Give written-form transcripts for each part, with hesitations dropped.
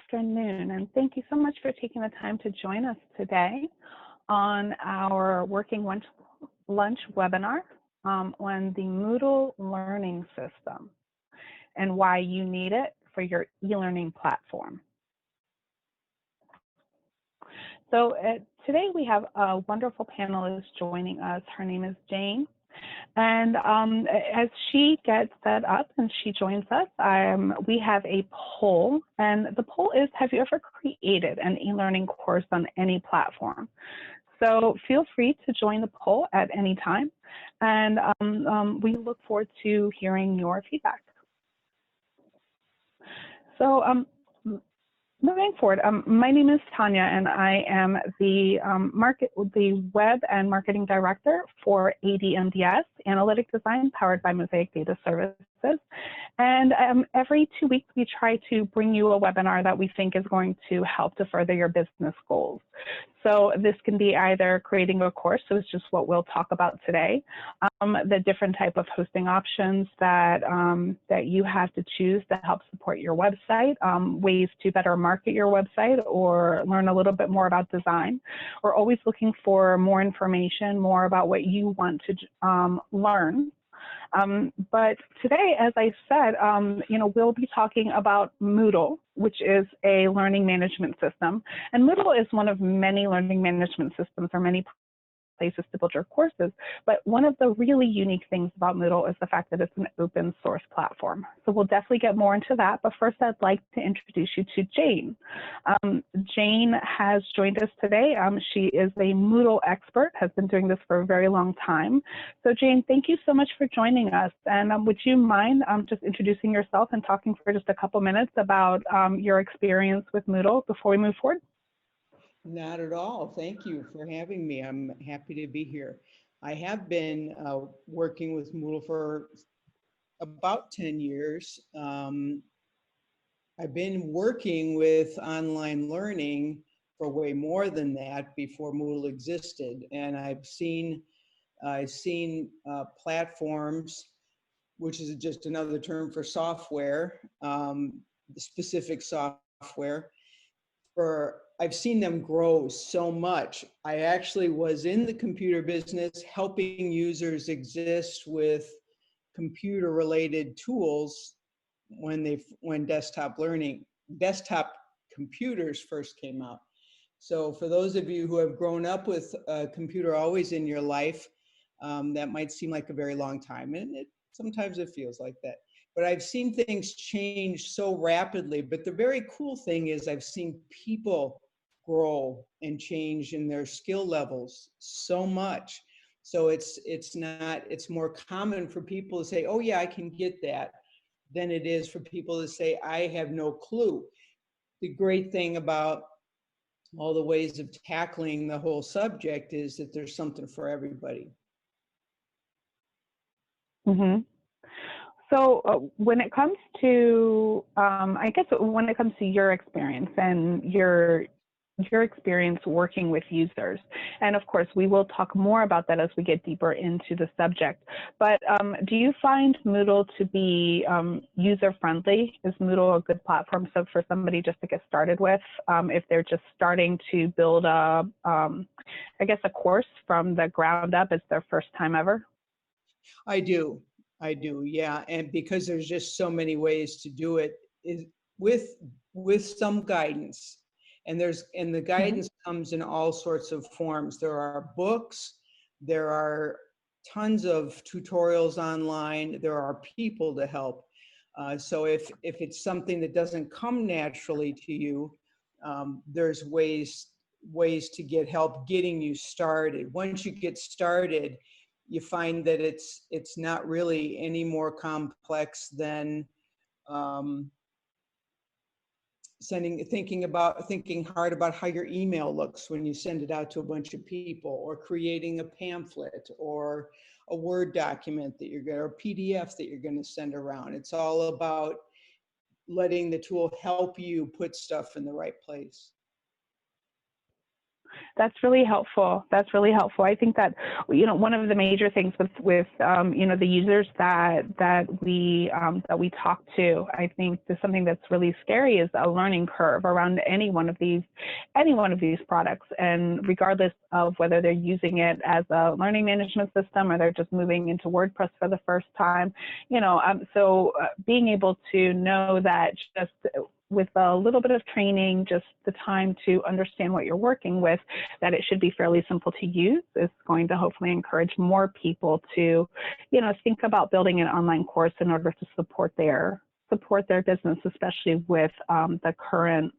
afternoon, and thank you so much for taking the time to join us today on our Working Lunch webinar on the Moodle learning system and why you need it for your e-learning platform. So today we have a wonderful panelist joining us. Her name is Jane. And as she gets set up and she joins us, we have a poll. And the poll is, have you ever created an e-learning course on any platform? So feel free to join the poll at any time. And we look forward to hearing your feedback. So moving forward, my name is Tanya, and I am the Web and Marketing Director for ADMDS, Analytic Design powered by Mosaic Data Services. And every 2 weeks, we try to bring you a webinar that we think is going to help to further your business goals. So this can be either creating a course, so it's just what we'll talk about today, the different type of hosting options that, that you have to choose to help support your website, ways to better market your website or learn a little bit more about design. We're always looking for more information, more about what you want to learn. But today, as I said, we'll be talking about Moodle, which is a learning management system. And Moodle is one of many learning management systems or many places to build your courses. But one of the really unique things about Moodle is the fact that it's an open source platform. So we'll definitely get more into that. But first, I'd like to introduce you to Jane. Jane has joined us today. She is a Moodle expert, has been doing this for a very long time. So Jane, thank you so much for joining us. And would you mind just introducing yourself and talking for just a couple minutes about your experience with Moodle before we move forward? Not at all. Thank you for having me. I'm happy to be here. I have been working with Moodle for about 10 years. I've been working with online learning for way more than that before Moodle existed. And I've seen platforms, which is just another term for software, specific software. I've seen them grow so much. I actually was in the computer business helping users exist with computer-related tools when desktop computers first came out. So for those of you who have grown up with a computer always in your life, that might seem like a very long time, and sometimes it feels like that. But I've seen things change so rapidly. But the very cool thing is I've seen people grow and change in their skill levels so much. So it's more common for people to say, oh yeah, I can get that, than it is for people to say, I have no clue. The great thing about all the ways of tackling the whole subject is that there's something for everybody. Mm-hmm. So when it comes to, I guess when it comes to your experience and your experience working with users, and of course we will talk more about that as we get deeper into the subject, but do you find Moodle to be user-friendly? Is Moodle a good platform for somebody just to get started with, if they're just starting to build I guess a course from the ground up? It's their first time ever? I do, yeah. And because there's just so many ways to do it with some guidance. And the guidance comes in all sorts of forms. There are books, there are tons of tutorials online, there are people to help. So if it's something that doesn't come naturally to you, there's ways to get help getting you started. Once you get started, you find that it's not really any more complex than thinking hard about how your email looks when you send it out to a bunch of people, or creating a pamphlet or a Word document or PDF that you're going to send around. It's all about letting the tool help you put stuff in the right place. That's really helpful. That's really helpful. I think that, you know, one of the major things with you know, the users that we talk to, I think there's something that's really scary is a learning curve around any one of these products, and regardless of whether they're using it as a learning management system or they're just moving into WordPress for the first time, you know, being able to know that just with a little bit of training, just the time to understand what you're working with, that it should be fairly simple to use is going to hopefully encourage more people to, you know, think about building an online course in order to support their business, especially with the current,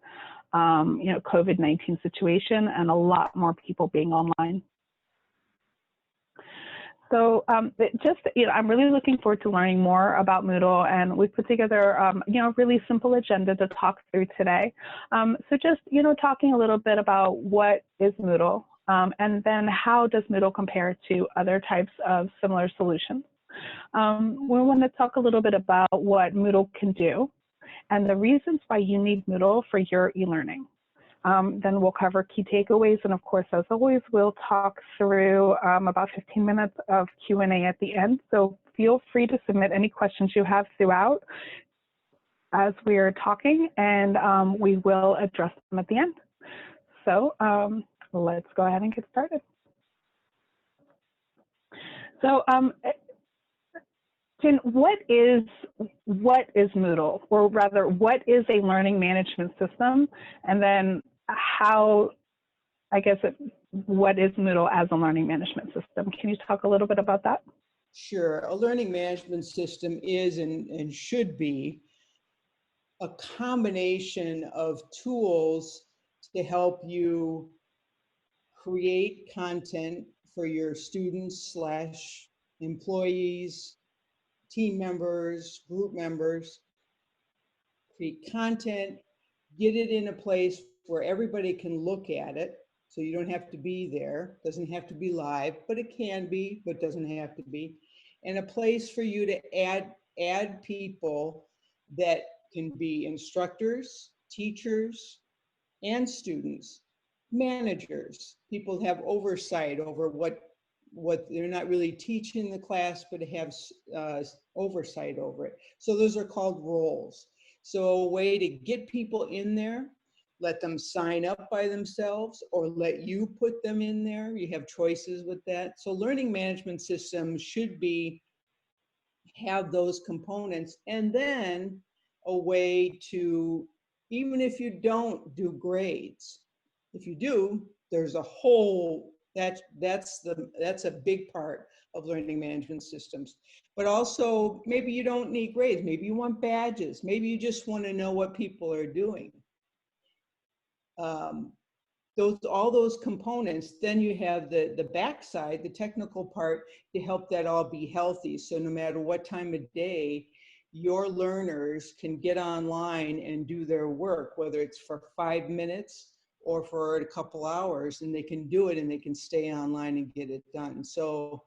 you know, COVID-19 situation and a lot more people being online. So just, you know, I'm really looking forward to learning more about Moodle, and we've put together, you know, a really simple agenda to talk through today. So just, you know, talking a little bit about what is Moodle, and then how does Moodle compare to other types of similar solutions. We want to talk a little bit about what Moodle can do and the reasons why you need Moodle for your e-learning. Then we'll cover key takeaways, and of course, as always, we'll talk through about 15 minutes of Q&A at the end. So feel free to submit any questions you have throughout as we are talking, and we will address them at the end. So let's go ahead and get started. So Jen, what is Moodle, or rather, what is a learning management system? And then how, I guess, what is Moodle as a learning management system? Can you talk a little bit about that? Sure. A learning management system is and should be a combination of tools to help you create content for your students / employees, team members, group members, create content, get it in a place where everybody can look at it. So you don't have to be there, doesn't have to be live, but it can be, but doesn't have to be. And a place for you to add people that can be instructors, teachers, and students, managers. People have oversight over what they're not really teaching the class, but have oversight over it. So those are called roles. So a way to get people in there, let them sign up by themselves, or let you put them in there. You have choices with that. So learning management systems should have those components, and then a way to, even if you don't do grades, if you do, there's a whole, that's a big part of learning management systems. But also, maybe you don't need grades, maybe you want badges, maybe you just want to know what people are doing. All those components, then you have the backside, the technical part, to help that all be healthy. So no matter what time of day, your learners can get online and do their work, whether it's for 5 minutes or for a couple hours, and they can do it and they can stay online and get it done. So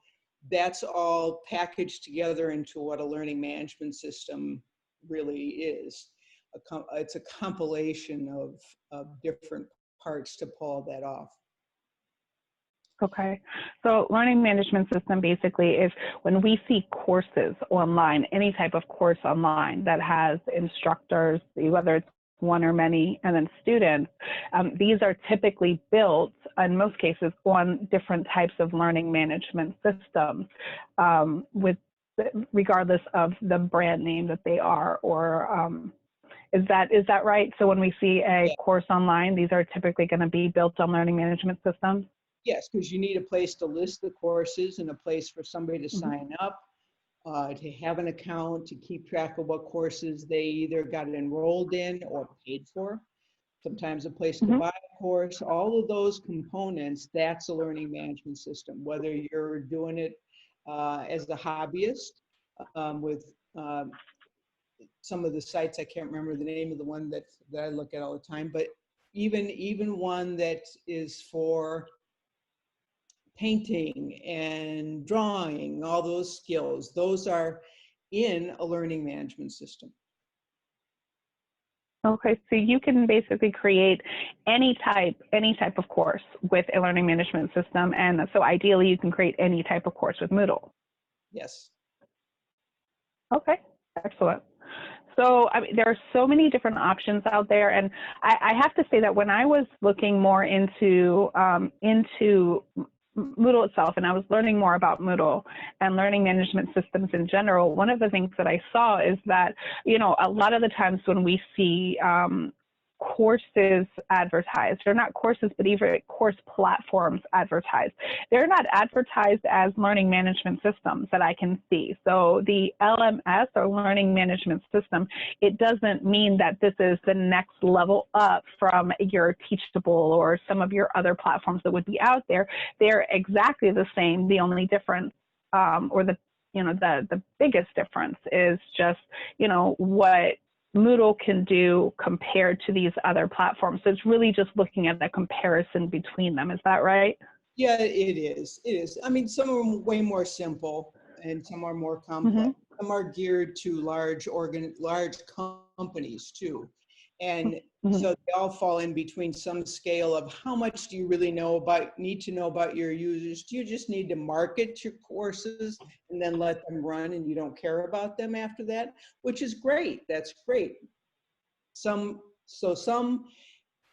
that's all packaged together into what a learning management system really is. It's a compilation of different parts to pull that off. Okay, so learning management system basically is when we see courses online, any type of course online that has instructors, whether it's one or many, and then students, these are typically built, in most cases, on different types of learning management systems, regardless of the brand name that they are, or is that right? So when we see a course online, these are typically going to be built on learning management systems? Yes, because you need a place to list the courses and a place for somebody to sign up, to have an account, to keep track of what courses they either got enrolled in or paid for. Sometimes a place to buy a course. All of those components, that's a learning management system. Whether you're doing it as a hobbyist with some of the sites, I can't remember the name of the one that I look at all the time, but even one that is for painting and drawing, all those skills, those are in a learning management system. Okay, so you can basically create any type of course with a learning management system, and so ideally you can create any type of course with Moodle. Yes. Okay, excellent. So I mean, there are so many different options out there, and I have to say that when I was looking more into Moodle itself, and I was learning more about Moodle and learning management systems in general, one of the things that I saw is that, you know, a lot of the times when we see courses advertised, or not courses, but even course platforms advertised, they're not advertised as learning management systems that I can see. So the LMS, or learning management system, it doesn't mean that this is the next level up from your Teachable or some of your other platforms that would be out there. They're exactly the same. The only difference, or the biggest difference is just, you know, what Moodle can do compared to these other platforms. So it's really just looking at the comparison between them. Is that right? Yeah, it is. It is. I mean, some are way more simple and some are more complex. Mm-hmm. Some are geared to large companies too. And Mm-hmm. so they all fall in between some scale of how much do you really need to know about your users? Do you just need to market your courses and then let them run and you don't care about them after that? Which is great. That's great. Some,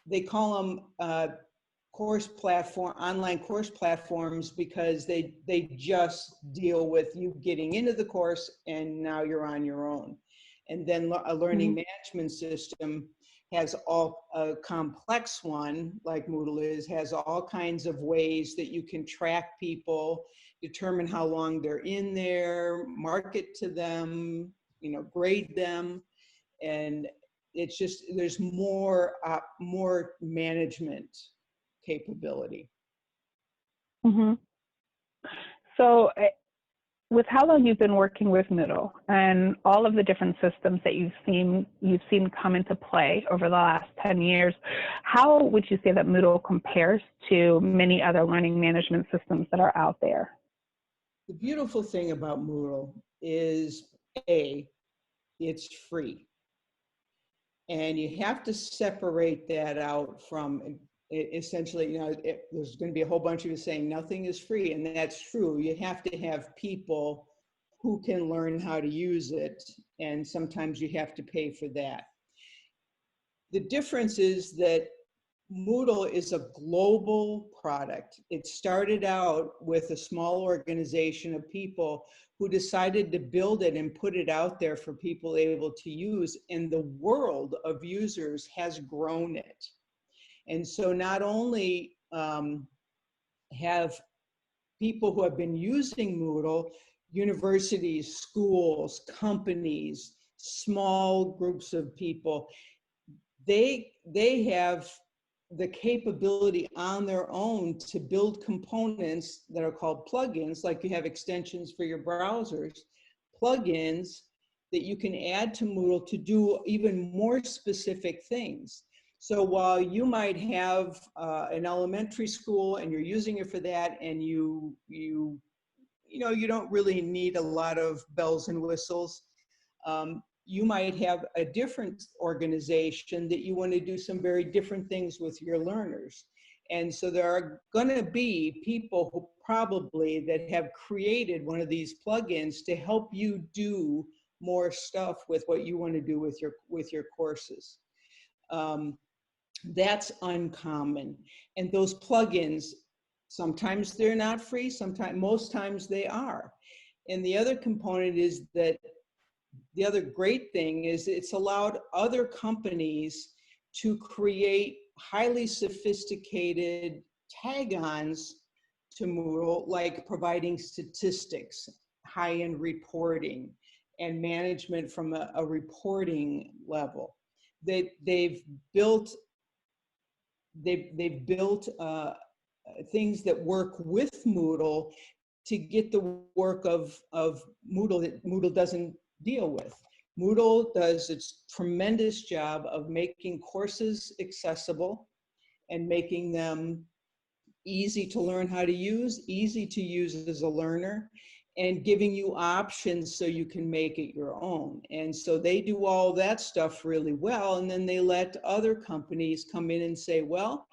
they call them online course platforms because they just deal with you getting into the course and now you're on your own. And then a learning management system has a complex one, like Moodle has all kinds of ways that you can track people, determine how long they're in there, market to them, you know, grade them. And it's just, there's more management capability. Mm-hmm. So with how long you've been working with Moodle and all of the different systems that you've seen come into play over the last 10 years, how would you say that Moodle compares to many other learning management systems that are out there? The beautiful thing about Moodle is, it's free. And you have to separate that out from essentially, you know, there's going to be a whole bunch of you saying nothing is free, and that's true. You have to have people who can learn how to use it, and sometimes you have to pay for that. The difference is that Moodle is a global product. It started out with a small organization of people who decided to build it and put it out there for people able to use, and the world of users has grown it. And so not only have people who have been using Moodle, universities, schools, companies, small groups of people, they have the capability on their own to build components that are called plugins, like you have extensions for your browsers, plugins that you can add to Moodle to do even more specific things. So while you might have an elementary school and you're using it for that, and you don't really need a lot of bells and whistles, you might have a different organization that you want to do some very different things with your learners. And so there are going to be people who probably that have created one of these plugins to help you do more stuff with what you want to do with your courses. That's uncommon. And those plugins, sometimes they're not free, most times they are. And the other component is that the other great thing is it's allowed other companies to create highly sophisticated tag-ons to Moodle, like providing statistics, high-end reporting, and management from a reporting level. They've built things that work with Moodle to get the work of Moodle that Moodle doesn't deal with. Moodle does its tremendous job of making courses accessible and making them easy to learn how to use, easy to use as a learner, and giving you options so you can make it your own. And so they do all that stuff really well. And then they let other companies come in and say, well,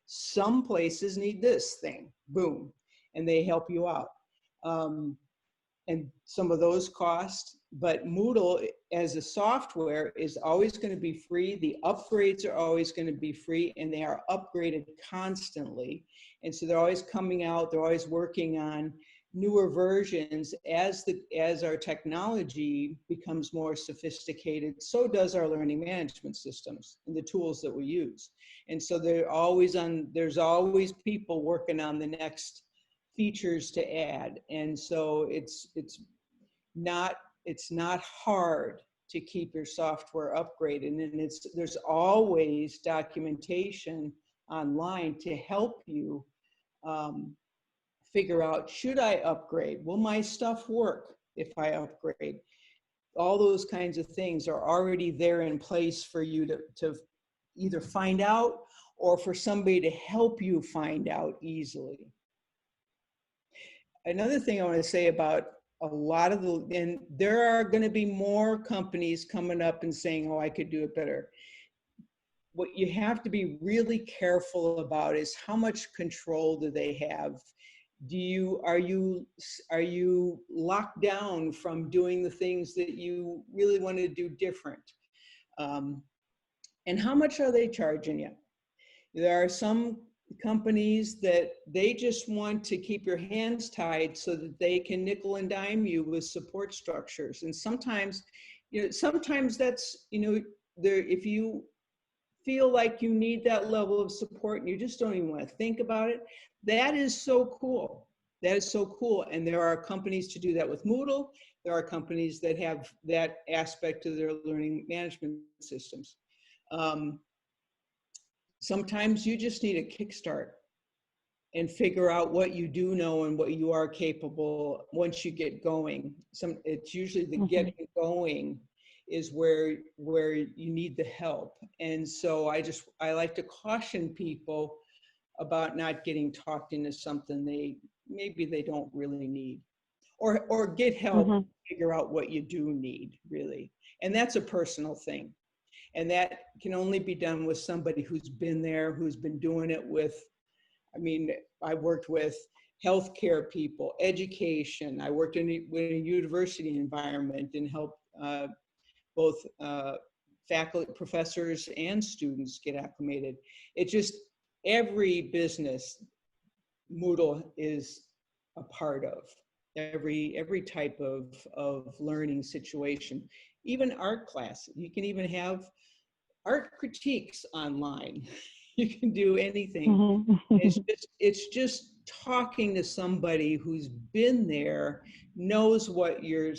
some places need this thing, boom, and they help you out. And some of those cost, but Moodle as a software is always going to be free. The upgrades are always going to be free, and they are upgraded constantly. And so they're always coming out, they're always working on newer versions. As our technology becomes more sophisticated, so does our learning management systems and the tools that we use. And so there's always people working on the next features to add. And so it's not hard to keep your software upgraded, and there's always documentation online to help you figure out, should I upgrade? Will my stuff work if I upgrade? All those kinds of things are already there in place for you to either find out or for somebody to help you find out easily. Another thing I want to say about a lot of and there are going to be more companies coming up and saying, oh, I could do it better. What you have to be really careful about is how much control do they have? Are you locked down from doing the things that you really want to do different? And how much are they charging you? There are some companies that they just want to keep your hands tied so that they can nickel and dime you with support structures. And sometimes, sometimes that's, if you feel like you need that level of support and you just don't even want to think about it, that is so cool. That is so cool. And there are companies to do that with Moodle. There are companies that have that aspect of their learning management systems. Sometimes you just need a kickstart and figure out what you do know and what you are capable once you get going. It's usually the getting going is where you need the help. And so I like to caution people about not getting talked into something maybe they don't really need, or get help figure out what you do need, really. And that's a personal thing. And that can only be done with somebody who's been there, who's been doing it with, I worked with healthcare people, education. I worked in a university environment and helped both faculty, professors, and students get acclimated. Every business Moodle is a part of. Every type of learning situation. Even art class. You can even have art critiques online. You can do anything. It's just talking to somebody who's been there, knows what your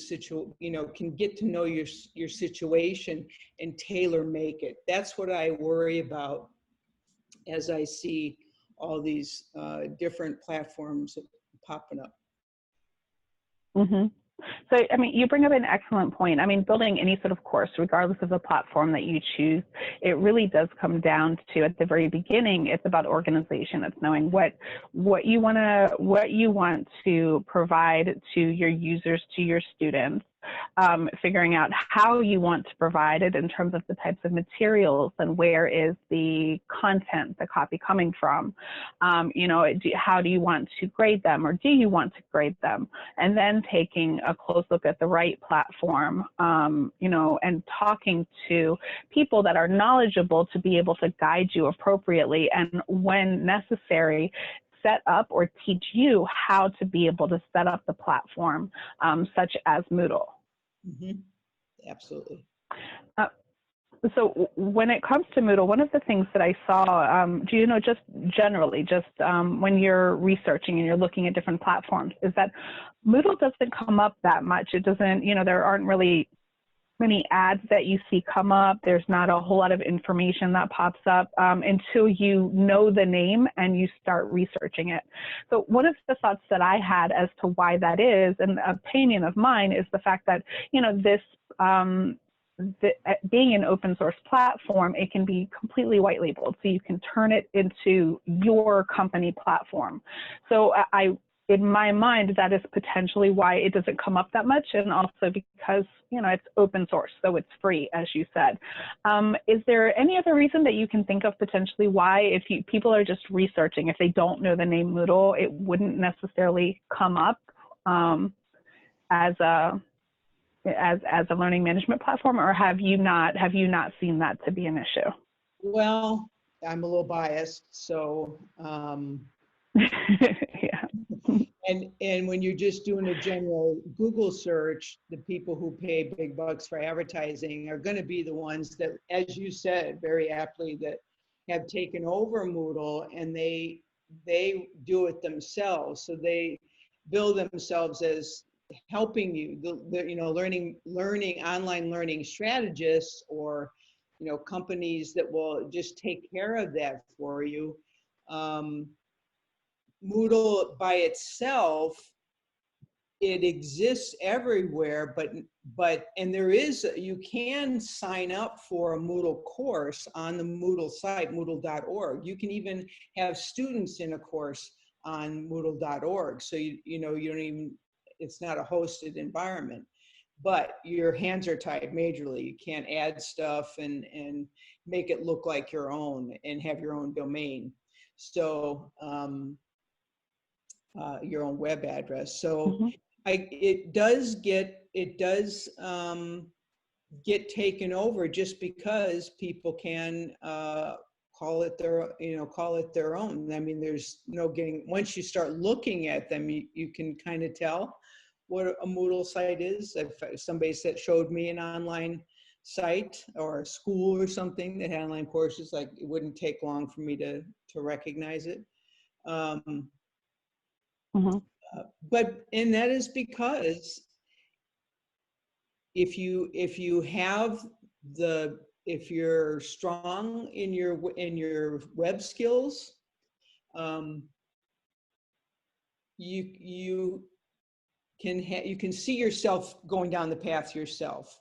can get to know your situation and tailor make it. That's what I worry about as I see all these different platforms popping up. So, you bring up an excellent point. Building any sort of course, regardless of the platform that you choose, it really does come down to, at the very beginning, it's about organization. It's knowing what you want to provide to your users, to your students, figuring out how you want to provide it in terms of the types of materials and where is the content, the copy coming from. How do you want to grade them, or do you want to grade them? And then taking a close look at the right platform, and talking to people that are knowledgeable to be able to guide you appropriately, and when necessary, set up or teach you how to be able to set up the platform, such as Moodle. Absolutely. So when it comes to Moodle, one of the things that I saw, just generally, when you're researching and you're looking at different platforms, is that Moodle doesn't come up that much. It doesn't, there aren't really many ads that you see come up. There's not a whole lot of information that pops up until you know the name and you start researching it. So one of the thoughts that I had as to why that is, and an opinion of mine, is the fact that, being an open source platform, it can be completely white labeled. So you can turn it into your company platform. So I in my mind, that is potentially why it doesn't come up that much, and also because, you know, it's open source, so it's free, as you said. Is there any other reason that you can think of potentially why, if people are just researching, if they don't know the name Moodle, it wouldn't necessarily come up as a learning management platform, or have you not seen that to be an issue? Well, I'm a little biased, so Yeah. and when you're just doing a general Google search, the people who pay big bucks for advertising are going to be the ones that, as you said very aptly, that have taken over Moodle, and they do it themselves. So they bill themselves as helping you, you know, learning online learning strategists, or, you know, companies that will just take care of that for you. Moodle by itself, it exists everywhere, and there is, you can sign up for a Moodle course on the Moodle site, moodle.org. You can even have students in a course on moodle.org. So you know, you don't even, it's not a hosted environment, but your hands are tied majorly. You can't add stuff and make it look like your own and have your own domain. So your own web address. So it does get taken over, just because people can call it their own. I mean, there's no getting, once you start looking at them, you can kind of tell what a Moodle site is. If somebody showed me an online site or a school or something that had online courses, like, it wouldn't take long for me to recognize it. And that is because if you're strong in your web skills, you can see yourself going down the path yourself.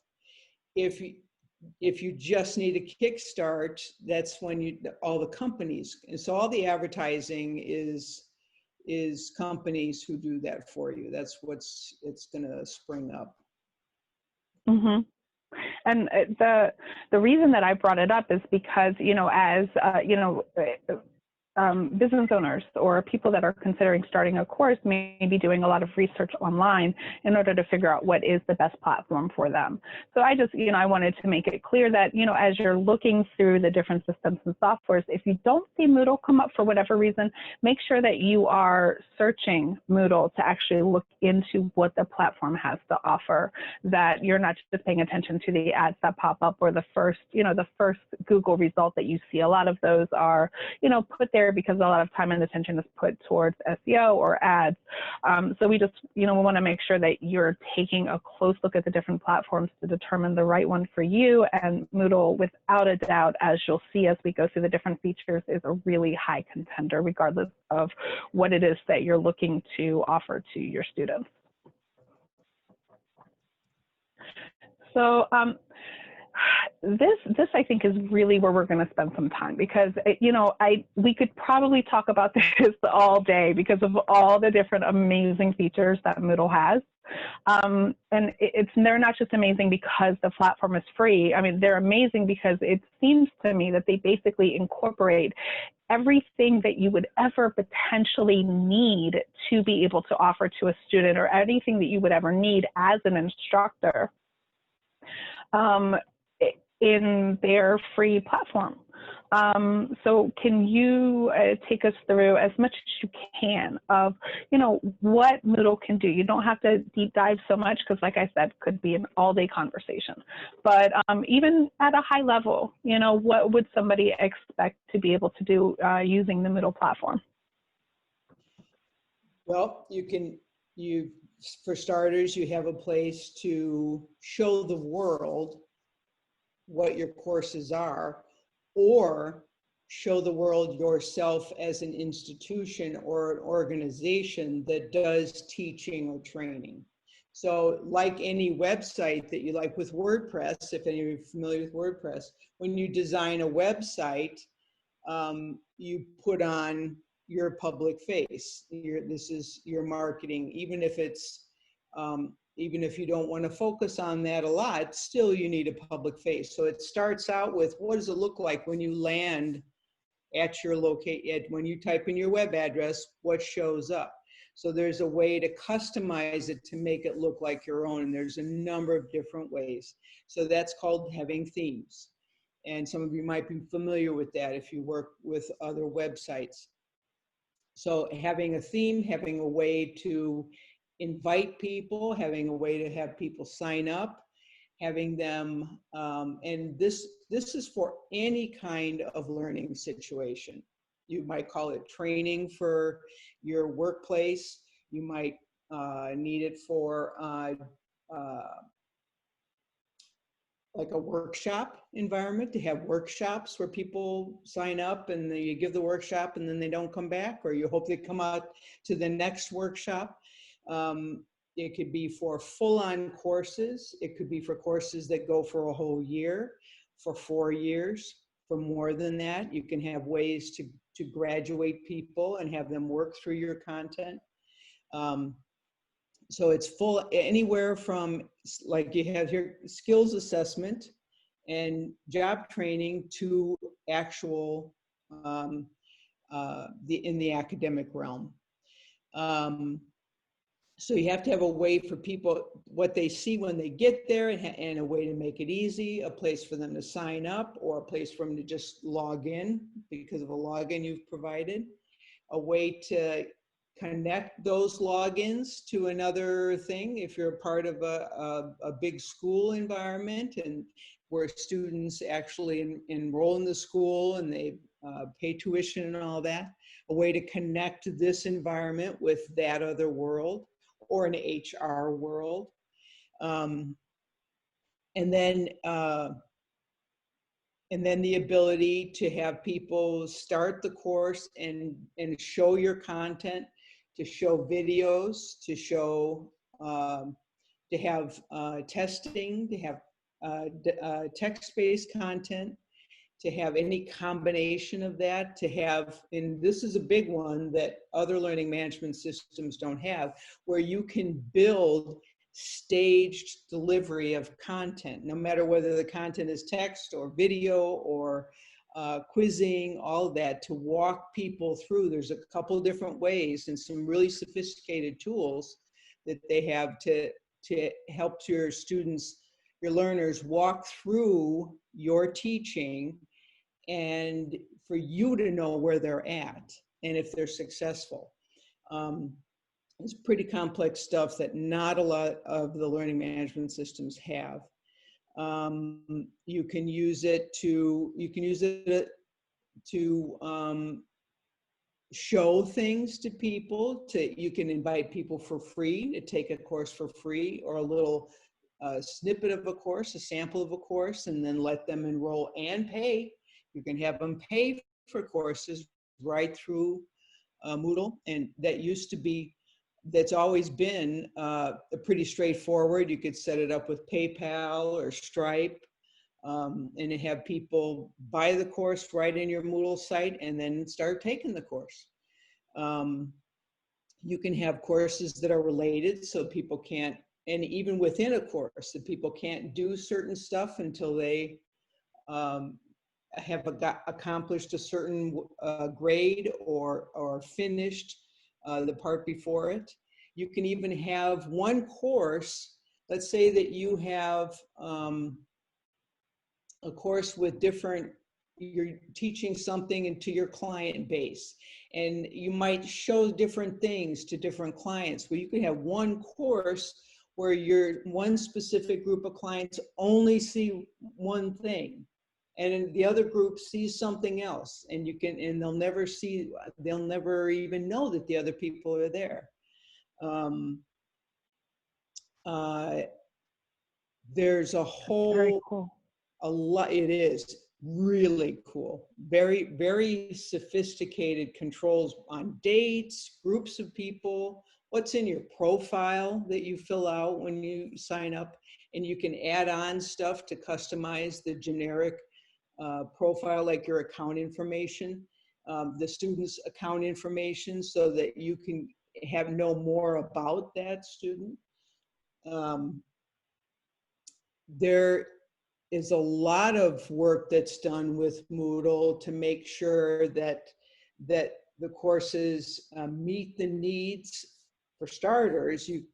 If you just need a kickstart, that's when all the companies, and so all the advertising is companies who do that for you. That's it's going to spring up. And the reason that I brought it up is because, you know, as business owners or people that are considering starting a course may be doing a lot of research online in order to figure out what is the best platform for them. So I just, I wanted to make it clear that, as you're looking through the different systems and softwares, if you don't see Moodle come up for whatever reason, make sure that you are searching Moodle to actually look into what the platform has to offer, that you're not just paying attention to the ads that pop up or the first Google result that you see. A lot of those are, put there because a lot of time and attention is put towards SEO or ads. So we just, we want to make sure that you're taking a close look at the different platforms to determine the right one for you. And Moodle, without a doubt, as you'll see as we go through the different features, is a really high contender, regardless of what it is that you're looking to offer to your students. So this I think is really where we're going to spend some time, because we could probably talk about this all day because of all the different amazing features that Moodle has. And they're not just amazing because the platform is free. I mean, they're amazing because it seems to me that they basically incorporate everything that you would ever potentially need to be able to offer to a student, or anything that you would ever need as an instructor, in their free platform. So can you take us through as much as you can of, what Moodle can do? You don't have to deep dive so much because, like I said, could be an all-day conversation. But even at a high level, what would somebody expect to be able to do using the Moodle platform? Well, for starters, you have a place to show the world what your courses are, or show the world yourself as an institution or an organization that does teaching or training. So like any website that you like with WordPress, if any of you are familiar with WordPress, when you design a website, you put on your public face. This is your marketing, even if it's, even if you don't want to focus on that a lot, still you need a public face. So it starts out with, what does it look like when you land at your when you type in your web address, what shows up? So there's a way to customize it to make it look like your own. And there's a number of different ways. So that's called having themes. And some of you might be familiar with that if you work with other websites. So having a theme, having a way to invite people, having a way to have people sign up, having them, and this is for any kind of learning situation. You might call it training for your workplace. You might need it for like a workshop environment, to have workshops where people sign up and you give the workshop and then they don't come back, or you hope they come out to the next workshop. It could be for full-on courses. It could be for courses that go for a whole year, for 4 years, for more than that. You can have ways to graduate people and have them work through your content. So it's full, anywhere from, like, you have your skills assessment and job training to actual in the academic realm. So you have to have a way for people, what they see when they get there, and a way to make it easy, a place for them to sign up, or a place for them to just log in because of a login you've provided, a way to connect those logins to another thing. If you're a part of a big school environment and where students actually enroll in the school and they pay tuition and all that, a way to connect this environment with that other world or an HR world. And then the ability to have people start the course and show your content, to show videos, to show, to have testing, to have text-based content, to have any combination of that, to have, and this is a big one that other learning management systems don't have, where you can build staged delivery of content, no matter whether the content is text or video or quizzing, all of that, to walk people through. There's a couple different ways and some really sophisticated tools that they have to help your students, your learners, walk through your teaching, and for you to know where they're at and if they're successful. It's pretty complex stuff that not a lot of the learning management systems have. You can use it to show things to people. You can invite people for free to take a course for free, or a little snippet of a course, a sample of a course, and then let them enroll and pay. You can have them pay for courses right through Moodle, and that used to be, that's always been pretty straightforward. You could set it up with PayPal or Stripe, and have people buy the course right in your Moodle site and then start taking the course. You can have courses that are related, so people can't, and even within a course, that people can't do certain stuff until they have accomplished a certain grade or finished the part before it. You can even have one course, let's say that you have a course with different, you're teaching something into your client base, and you might show different things to different clients. Well, you can have one course where your one specific group of clients only see one thing, and the other group sees something else, and you can, and they'll never even know that the other people are there. There's a whole, very cool. a lot, it is really cool. Very, very sophisticated controls on dates, groups of people, what's in your profile that you fill out when you sign up, and you can add on stuff to customize the generic profile, like your account information. the student's account information so that you can know more about that student. There is a lot of work that's done with Moodle to make sure that the courses meet the needs. For starters, you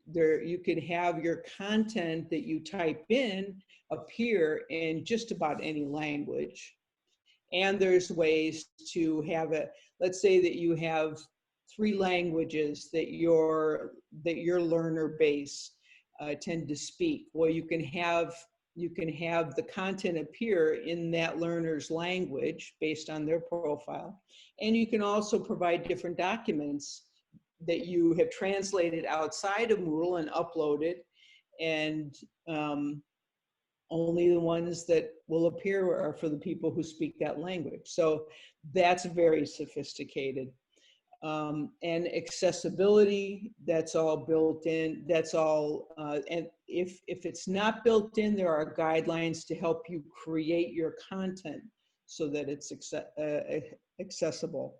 can have your content that you type in appear in just about any language. And there's ways to have it. Let's say that you have 3 languages that your learner base tend to speak. Well, you can have the content appear in that learner's language based on their profile. And you can also provide different documents that you have translated outside of Moodle and uploaded, and only the ones that will appear are for the people who speak that language. So that's very sophisticated. And accessibility, that's all built in, that's all, and if it's not built in, there are guidelines to help you create your content so that it's accessible.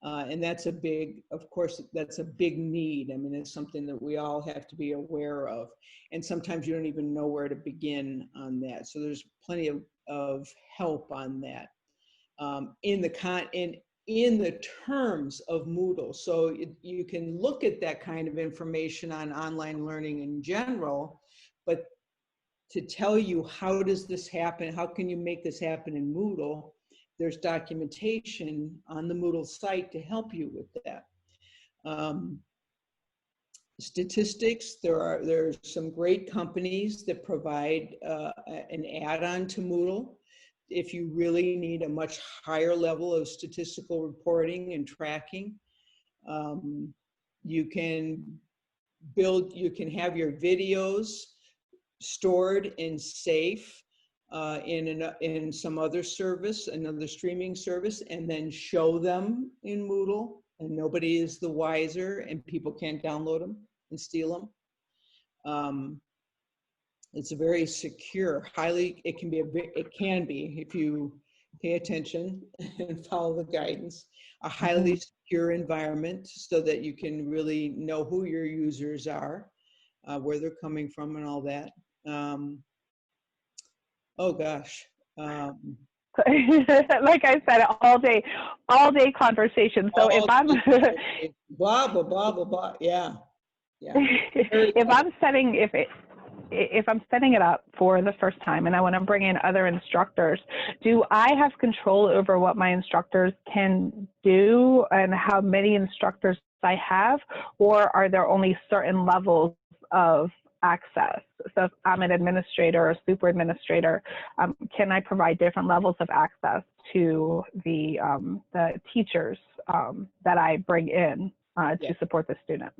And that's a big, of course, that's a big need. I mean, it's something that we all have to be aware of. And sometimes you don't even know where to begin on that. So there's plenty of help on that. In the terms of Moodle. So you can look at that kind of information on online learning in general, but to tell you how does this happen, how can you make this happen in Moodle, there's documentation on the Moodle site to help you with that. Statistics, there's some great companies that provide an add-on to Moodle. If you really need a much higher level of statistical reporting and tracking, you can have your videos stored and safe in some other service, another streaming service, and then show them in Moodle, and nobody is the wiser, and people can't download them and steal them. It's very secure, it can be, if you pay attention and follow the guidance, a highly secure environment so that you can really know who your users are, where they're coming from and all that. Oh gosh. Like I said, all day conversation. So if I'm blah blah blah blah blah, yeah. If I'm setting it up for the first time and I want to bring in other instructors, do I have control over what my instructors can do and how many instructors I have, or are there only certain levels of access? So if I'm an administrator or super administrator, can I provide different levels of access to the teachers that I bring in to support the students?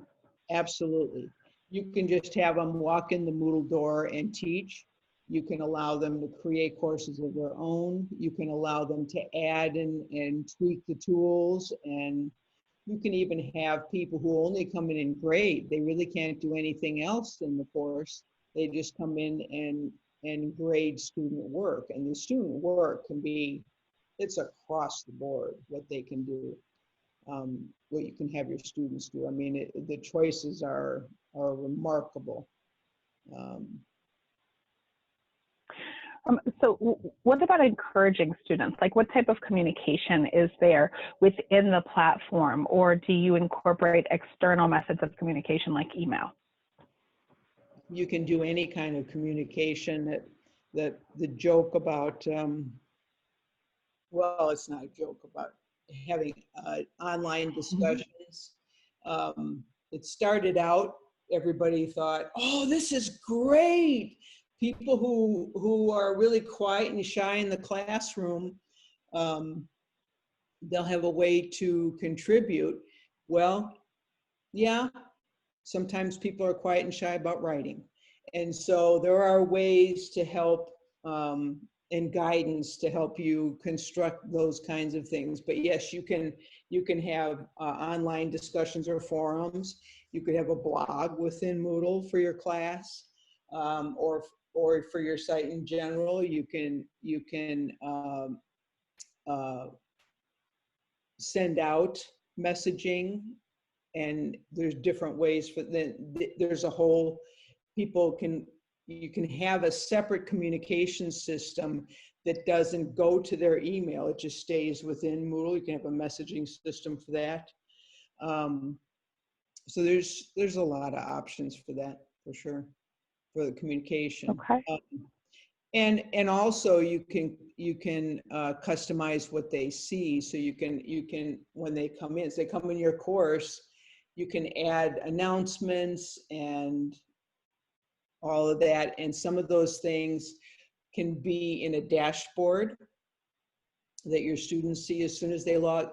Absolutely. You can just have them walk in the Moodle door and teach. You can allow them to create courses of their own. You can allow them to add and tweak the tools, and you can even have people who only come in and grade. They really can't do anything else in the course. They just come in and grade student work. And the student work can be, it's across the board what they can do, what you can have your students do. I mean, the choices are remarkable. So what about encouraging students? Like, what type of communication is there within the platform, or do you incorporate external methods of communication like email? You can do any kind of communication. That the joke about, well, it's not a joke about having online discussions. It started out, everybody thought, oh, this is great. People who are really quiet and shy in the classroom, they'll have a way to contribute. Well, yeah, sometimes people are quiet and shy about writing. And so there are ways to help and guidance to help you construct those kinds of things. But yes, you can have online discussions or forums. You could have a blog within Moodle for your class, or for your site in general. You can send out messaging, and there's different ways for there's a whole, you can have a separate communication system that doesn't go to their email. It just stays within Moodle. You can have a messaging system for that. So there's a lot of options for that, for sure, for the communication. Okay. And also you can customize what they see. So you can when they come in, so they come in your course, you can add announcements and all of that. And some of those things can be in a dashboard that your students see as soon as they log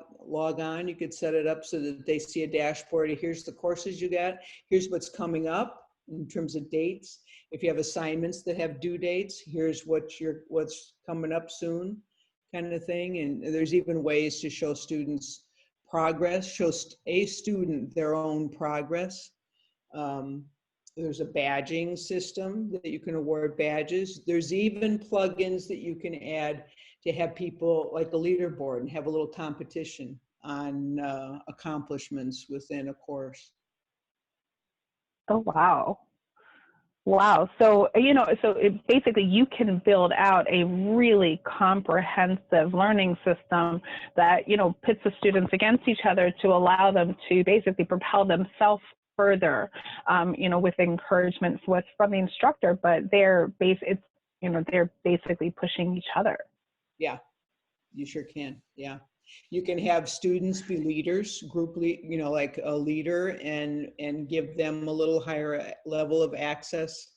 on. You could set it up so that they see a dashboard. Here's the courses you got. Here's what's coming up in terms of dates. If you have assignments that have due dates, here's what's coming up soon, kind of thing. And there's even ways to show students progress, show a student their own progress. There's a badging system that you can award badges. There's even plugins that you can add to have people, like a leaderboard, and have a little competition on accomplishments within a course. Oh, wow. Wow. So, basically you can build out a really comprehensive learning system that, pits the students against each other to allow them to basically propel themselves further, with encouragement from the instructor, but they're basically pushing each other. Yeah, you sure can. Yeah. You can have students be leaders, like a leader, and give them a little higher level of access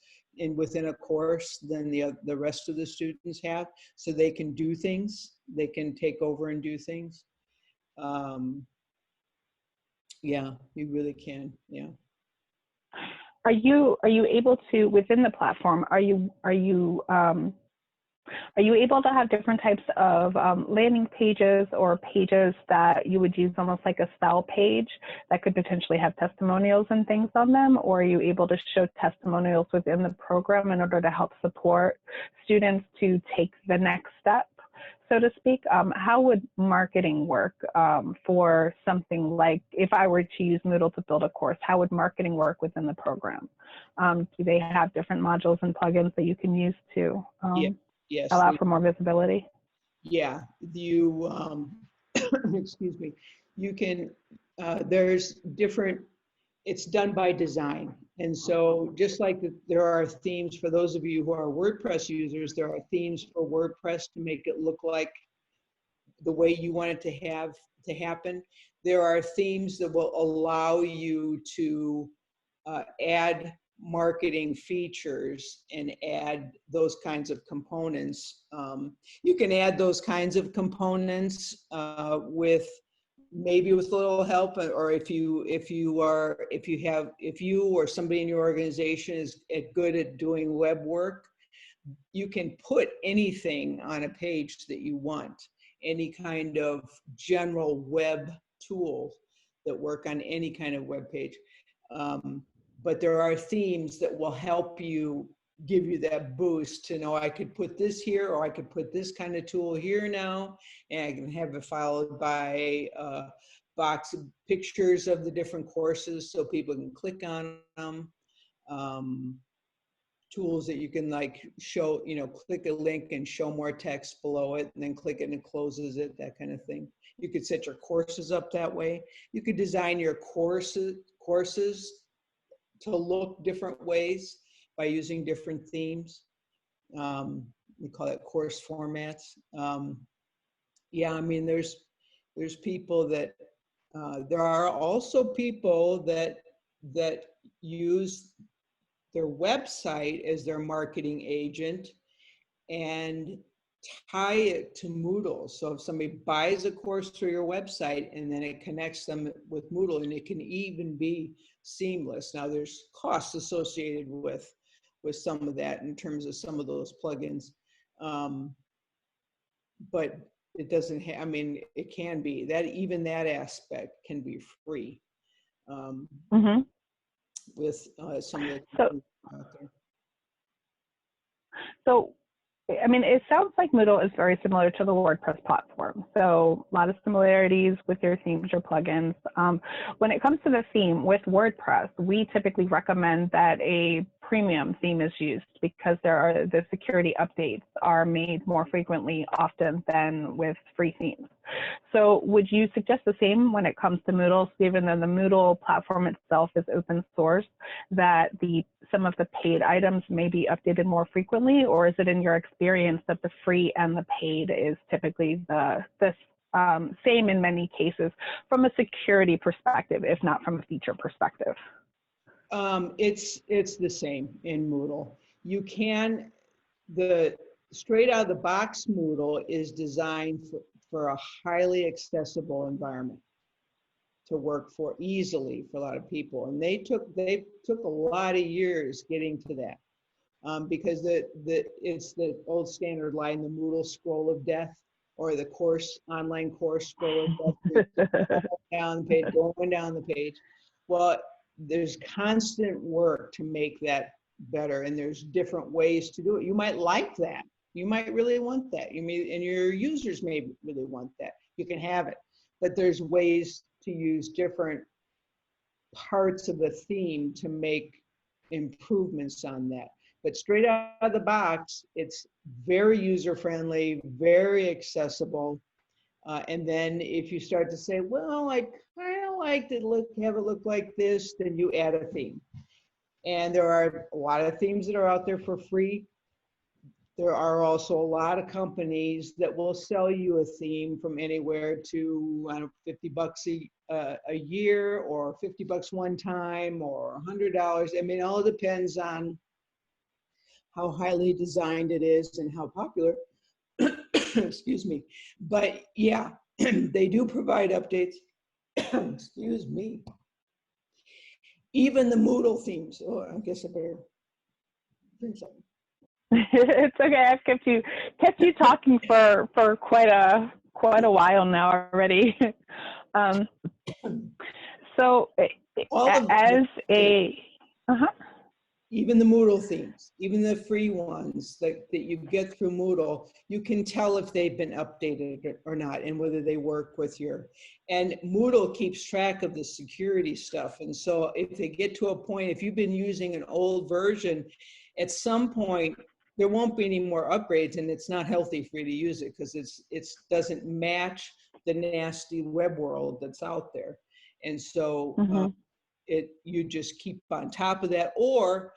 within a course than the rest of the students have, so they can do things. They can take over and do things. Yeah, you really can. Yeah. Are you able to, within the platform, are you able to have different types of landing pages or pages that you would use almost like a style page that could potentially have testimonials and things on them? Or are you able to show testimonials within the program in order to help support students to take the next step, so to speak? How would marketing work for something like, if I were to use Moodle to build a course, how would marketing work within the program? Do they have different modules and plugins that you can use to Yes, allow for more visibility? Yeah, you, excuse me, you can, there's different, it's done by design. And so just like there are themes for those of you who are WordPress users, there are themes for WordPress to make it look like the way you want it to happen. There are themes that will allow you to add marketing features and add those kinds of components. You can add those kinds of components with a little help, or if you or somebody in your organization is good at doing web work, you can put anything on a page that you want, any kind of general web tool that work on any kind of web page. But there are themes that will help you, give you that boost to know, I could put this here, or I could put this kind of tool here now, and I can have it followed by a box of pictures of the different courses so people can click on them. Tools that you can show, click a link and show more text below it, and then click it and it closes it, that kind of thing. You could set your courses up that way. You could design your courses to look different ways by using different themes. We call it course formats. Yeah, I mean, there's people that, there are also people that use their website as their marketing agent and tie it to Moodle. So if somebody buys a course through your website, and then it connects them with Moodle, and it can even be seamless. Now there's costs associated with some of that in terms of some of those plugins. But it doesn't I mean, it can be that, even that aspect can be free. With some of the so I mean, it sounds like Moodle is very similar to the WordPress platform. So a lot of similarities with your themes or plugins. When it comes to the theme with WordPress, we typically recommend that a premium theme is used because the security updates are made more frequently often than with free themes. So would you suggest the same when it comes to Moodle, given that the Moodle platform itself is open source, that some of the paid items may be updated more frequently, or is it in your experience that the free and the paid is typically the same in many cases from a security perspective, if not from a feature perspective? It's the same in Moodle. The straight out of the box Moodle is designed for a highly accessible environment to work for easily for a lot of people. And they took a lot of years getting to that because it's the old standard line, the Moodle scroll of death, or the online course scroll of death, going down the page. Well, there's constant work to make that better, and there's different ways to do it. You might like that. You might really want that. And your users may really want that. You can have it, but there's ways to use different parts of the theme to make improvements on that. But straight out of the box, it's very user-friendly, very accessible. And then if you start to say, well, I kind of like to have it look like this, then you add a theme. And there are a lot of themes that are out there for free. There are also a lot of companies that will sell you a theme from anywhere to, I don't know, $50 a year, or $50 one time, or $100. I mean, it all depends on how highly designed it is and how popular. Excuse me. But yeah, they do provide updates. Excuse me. Even the Moodle themes. Oh, I guess I better drink something. It's okay. I've kept you talking for quite a while now already. So even the Moodle themes, even the free ones that you get through Moodle, you can tell if they've been updated or not, and whether they work with and Moodle keeps track of the security stuff. And so if they get to a point, if you've been using an old version, at some point, there won't be any more upgrades, and it's not healthy for you to use it because it doesn't match the nasty web world that's out there. And so you just keep on top of that, or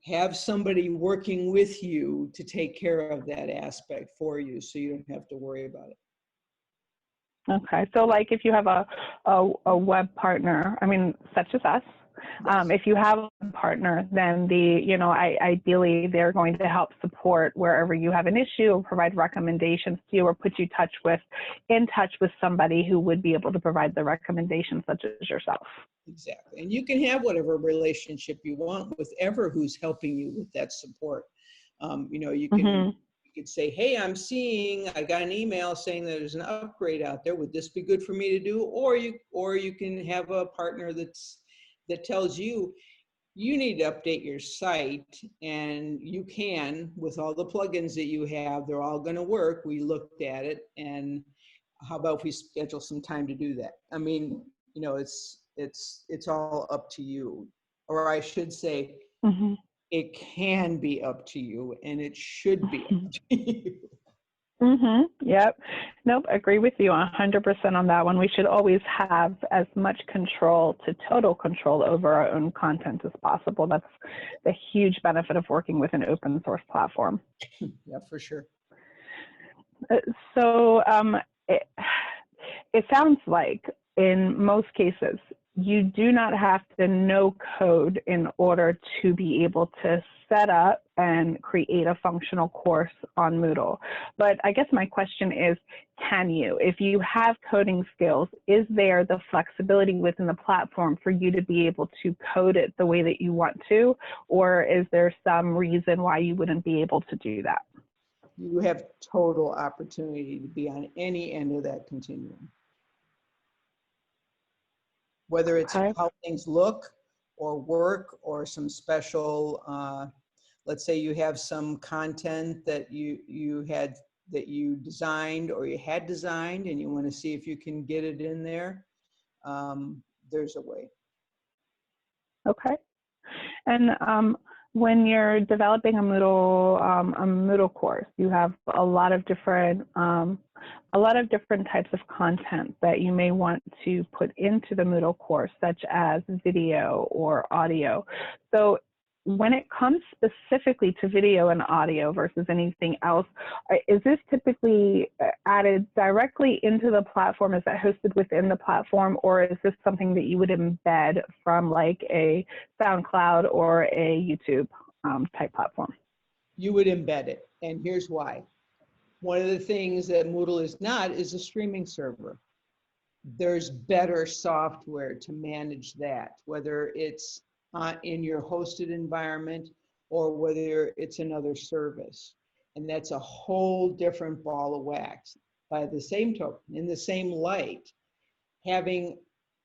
have somebody working with you to take care of that aspect for you, so you don't have to worry about it. Okay, so like if you have a web partner, I mean, such as us, if you have a partner, then ideally they're going to help support wherever you have an issue, or provide recommendations to you, or put you in touch with somebody who would be able to provide the recommendations, such as yourself. Exactly, and you can have whatever relationship you want with who's helping you with that support. You could say, hey, I got an email saying that there's an upgrade out there. Would this be good for me to do? Or you can have a partner that tells you need to update your site, and you can, with all the plugins that you have, they're all going to work. We looked at it, and how about if we schedule some time to do that? I mean, it's all up to you, or I should say, it can be up to you, and it should be up to you. Yep. Nope. Agree with you 100% on that one. We should always have as much total control over our own content as possible. That's the huge benefit of working with an open source platform. Yeah, for sure. So it sounds like in most cases, you do not have to know code in order to be able to set up and create a functional course on Moodle. But I guess my question is, can you? If you have coding skills, is there the flexibility within the platform for you to be able to code it the way that you want to? Or is there some reason why you wouldn't be able to do that? You have total opportunity to be on any end of that continuum. Whether it's how things look or work, or some special let's say you have some content that you designed or you had designed and you want to see if you can get it in there, there's a way. Okay. And when you're developing a Moodle course, you have a lot of different types of content that you may want to put into the Moodle course, such as video or audio. So when it comes specifically to video and audio versus anything else, is this typically added directly into the platform? Is that hosted within the platform, or is this something that you would embed from like a SoundCloud or a YouTube type platform? You would embed it, and here's why. One of the things that Moodle is not is a streaming server. There's better software to manage that, whether it's in your hosted environment or whether it's another service. And that's a whole different ball of wax. By the same token, in the same light, having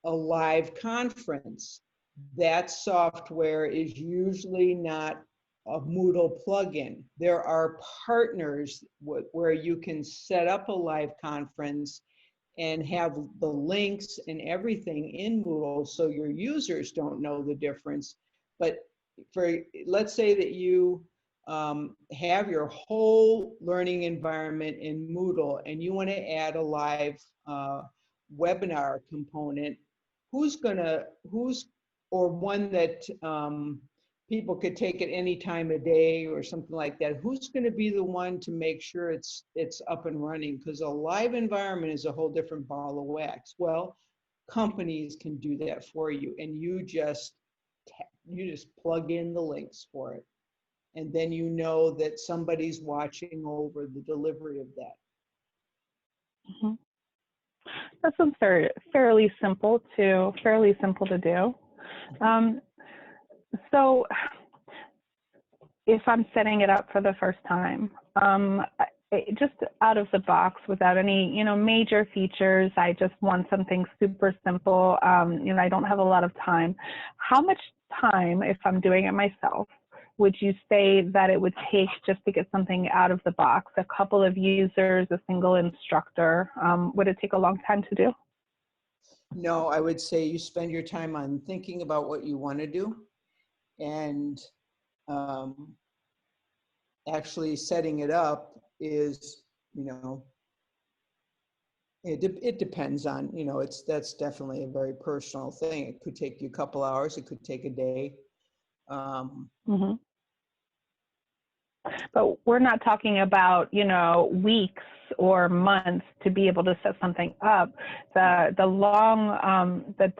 a live conference, that software is usually not a Moodle plugin. There are partners where you can set up a live conference and have the links and everything in Moodle so your users don't know the difference. But let's say that you have your whole learning environment in Moodle and you want to add a live webinar component, or one that people could take at any time of day or something like that, who's going to be the one to make sure it's up and running? Because a live environment is a whole different ball of wax. Well, companies can do that for you, and you just plug in the links for it, and then you know that somebody's watching over the delivery of that. Mm-hmm. That sounds fairly simple to do. So if I'm setting it up for the first time, just out of the box without any, major features, I just want something super simple. I don't have a lot of time. How much time, if I'm doing it myself, would you say that it would take just to get something out of the box? A couple of users, a single instructor, would it take a long time to do? No, I would say you spend your time on thinking about what you want to do, and actually setting it up is, it depends on, that's definitely a very personal thing. It could take you a couple hours, it could take a day. Mm-hmm. But we're not talking about, weeks or months to be able to set something up. The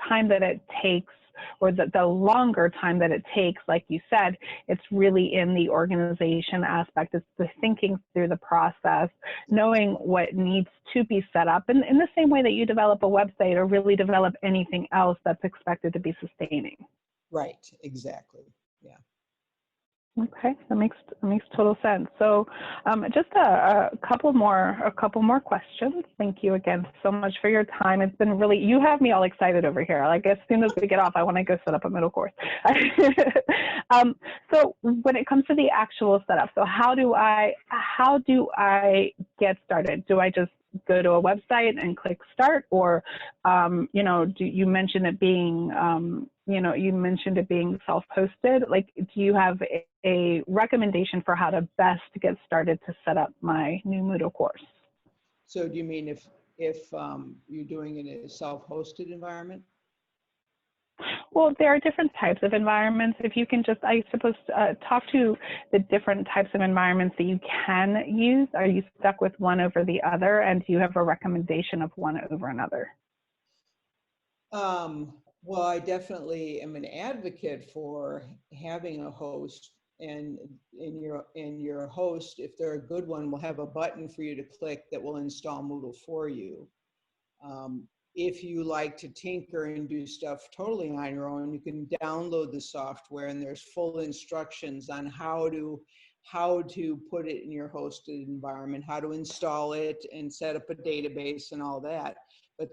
time that it takes, or the longer time that it takes, like you said, it's really in the organization aspect. It's the thinking through the process, knowing what needs to be set up, and in the same way that you develop a website or really develop anything else that's expected to be sustaining. Right, exactly, yeah. Okay, that makes total sense. So, just a couple more questions. Thank you again so much for your time. It's been really, you have me all excited over here. Like, as soon as we get off, I want to go set up a Moodle course. So when it comes to the actual setup, so how do I get started? Do I just go to a website and click start, or you mentioned it being self-hosted? Like, do you have a recommendation for how to best get started to set up my new Moodle course? So do you mean if you're doing it in a self-hosted environment? Well, there are different types of environments. If you can just, I suppose, talk to the different types of environments that you can use. Are you stuck with one over the other, and do you have a recommendation of one over another? Well, I definitely am an advocate for having a host, and in your host, if they're a good one, will have a button for you to click that will install Moodle for you. If you like to tinker and do stuff totally on your own, you can download the software, and there's full instructions on how to put it in your hosted environment, how to install it and set up a database and all that. But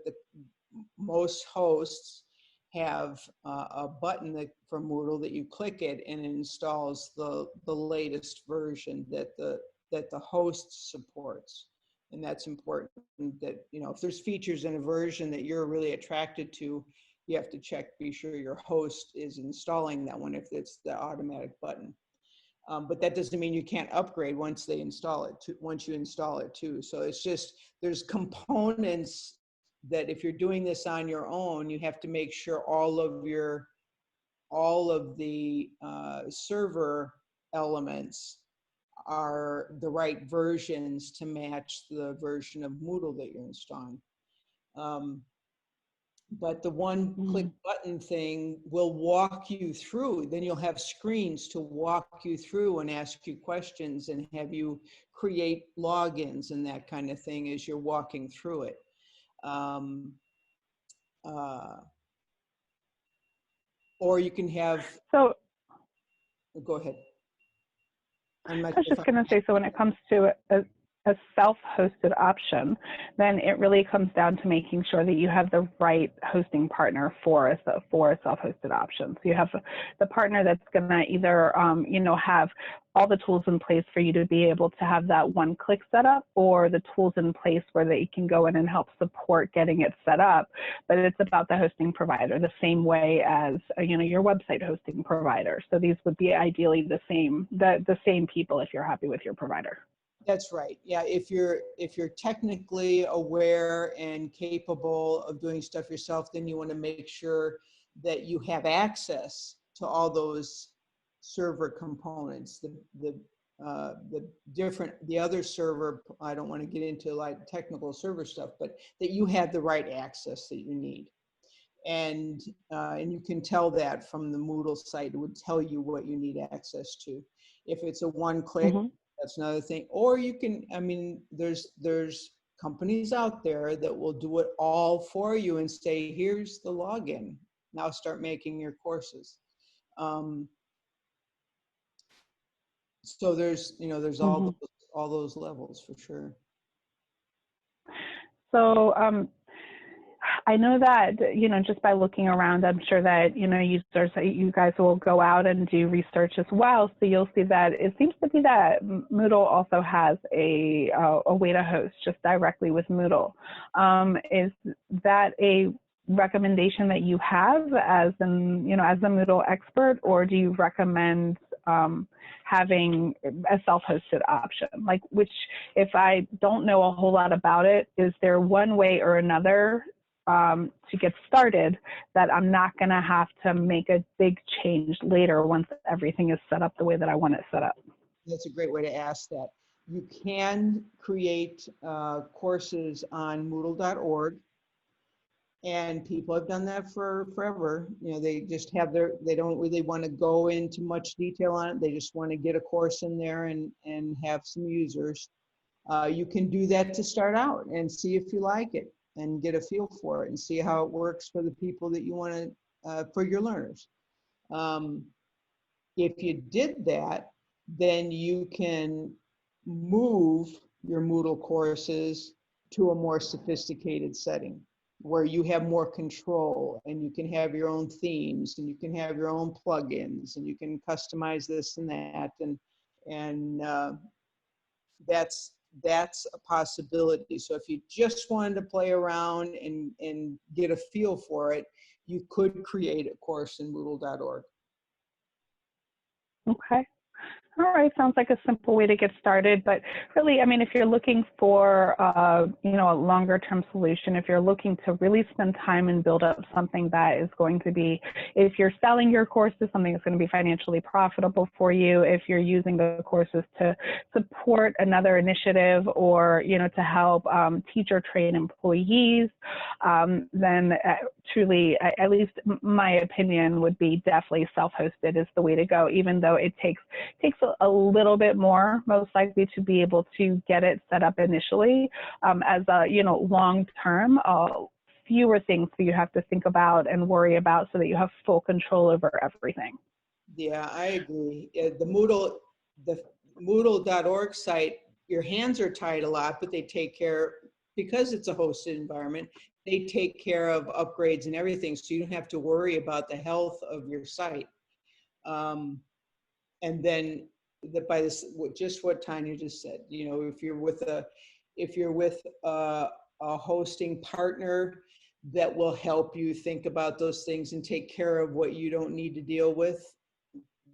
most hosts have a button that for Moodle that you click it and it installs the latest version that the host supports. And that's important that, you know, if there's features in a version that you're really attracted to, you have to check, be sure your host is installing that one if it's the automatic button. But that doesn't mean you can't upgrade once they install it, once you install it too. So it's just, there's components that if you're doing this on your own, you have to make sure all of the server elements are the right versions to match the version of Moodle that you're installing. But the one-click button thing will walk you through. Then you'll have screens to walk you through and ask you questions and have you create logins and that kind of thing as you're walking through it. Or you can have. So, go ahead. I was just going to say, so when it comes to a self-hosted option, then it really comes down to making sure that you have the right hosting partner for a self-hosted option. So you have the partner that's going to either, you know, have all the tools in place for you to be able to have that one-click setup, or the tools in place where they can go in and help support getting it set up. But it's about the hosting provider, the same way as, you know, your website hosting provider. So these would be ideally the same people if you're happy with your provider. That's right. Yeah, if you're technically aware and capable of doing stuff yourself, then you want to make sure that you have access to all those server components. The other server, I don't want to get into like technical server stuff, but that you have the right access that you need. And you can tell that from the Moodle site. It would tell you what you need access to. If it's a one-click, that's another thing. Or you can, I mean, there's companies out there that will do it all for you and say, here's the login. Now start making your courses. So there's, you know, there's all those levels for sure. So I know that, you know, just by looking around, I'm sure that, you know, users, you guys will go out and do research as well. So you'll see that it seems to be that Moodle also has a way to host just directly with Moodle. Is that a recommendation that you have as an, you know, as a Moodle expert, or do you recommend having a self-hosted option? Like, which, if I don't know a whole lot about it, is there one way or another to get started that I'm not going to have to make a big change later once everything is set up the way that I want it set up? That's a great way to ask that. You can create courses on Moodle.org, and people have done that for forever. You know, they just have they don't really want to go into much detail on it. They just want to get a course in there and have some users. You can do that to start out and see if you like it, and get a feel for it and see how it works for the people that you want to, for your learners. If you did that, then you can move your Moodle courses to a more sophisticated setting where you have more control, and you can have your own themes, and you can have your own plugins, and you can customize this and that, and that's a possibility. So if you just wanted to play around and get a feel for it, you could create a course in Moodle.org. Okay. All right, sounds like a simple way to get started. But really, I mean, if you're looking for, you know, a longer term solution, if you're looking to really spend time and build up something that is going to be, if you're selling your courses, something that's going to be financially profitable for you, if you're using the courses to support another initiative, or, you know, to help teach or train employees, then truly, at least my opinion would be definitely self-hosted is the way to go, even though it takes a little bit more, most likely, to be able to get it set up initially. As a, you know, long-term, fewer things that you have to think about and worry about, so that you have full control over everything. Yeah, I agree. The Moodle.org site, your hands are tied a lot, but they take care, because it's a hosted environment, they take care of upgrades and everything, so you don't have to worry about the health of your site. And then by this, just what Tanya just said, you know, if you're with a hosting partner that will help you think about those things and take care of what you don't need to deal with,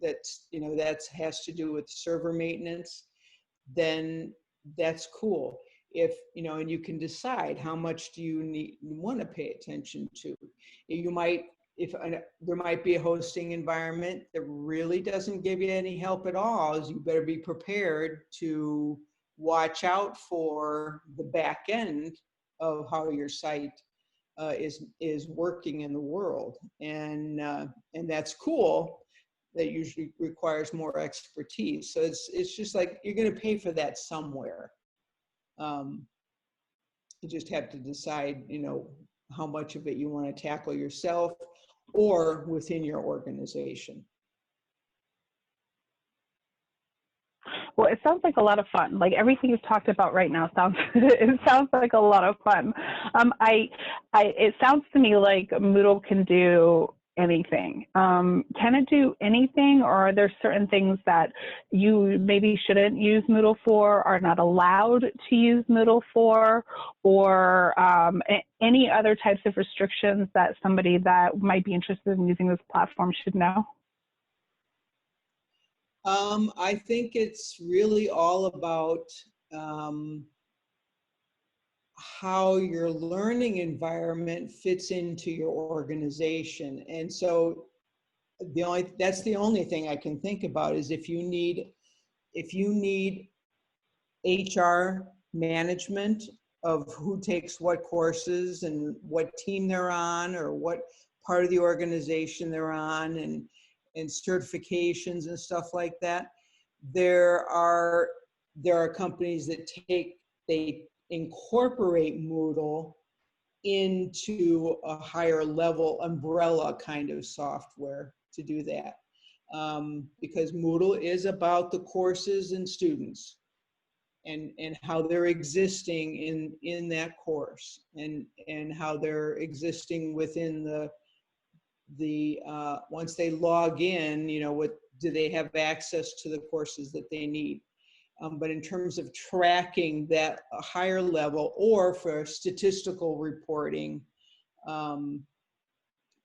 that's, you know, that has to do with server maintenance, then that's cool. If, you know, and you can decide how much do you want to pay attention to. You might, there might be a hosting environment that really doesn't give you any help at all, you better be prepared to watch out for the back end of how your site is working in the world. And that's cool. That usually requires more expertise. So it's just like, you're going to pay for that somewhere. You just have to decide, you know, how much of it you want to tackle yourself or within your organization. Well, it sounds like a lot of fun. Like everything you've talked about right now sounds, it sounds like a lot of fun. It sounds to me like Moodle can do anything. Can it do anything, or are there certain things that you maybe shouldn't use Moodle for, are not allowed to use Moodle for, or any other types of restrictions that somebody that might be interested in using this platform should know? I think it's really all about how your learning environment fits into your organization. And so that's the only thing I can think about is if you need HR management of who takes what courses and what team they're on or what part of the organization they're on, and certifications and stuff like that. There are companies that they incorporate Moodle into a higher level umbrella kind of software to do that. Because Moodle is about the courses and students and how they're existing in that course, and how they're existing within the once they log in, you know, what do they have access to the courses that they need. But in terms of tracking that higher level, or for statistical reporting,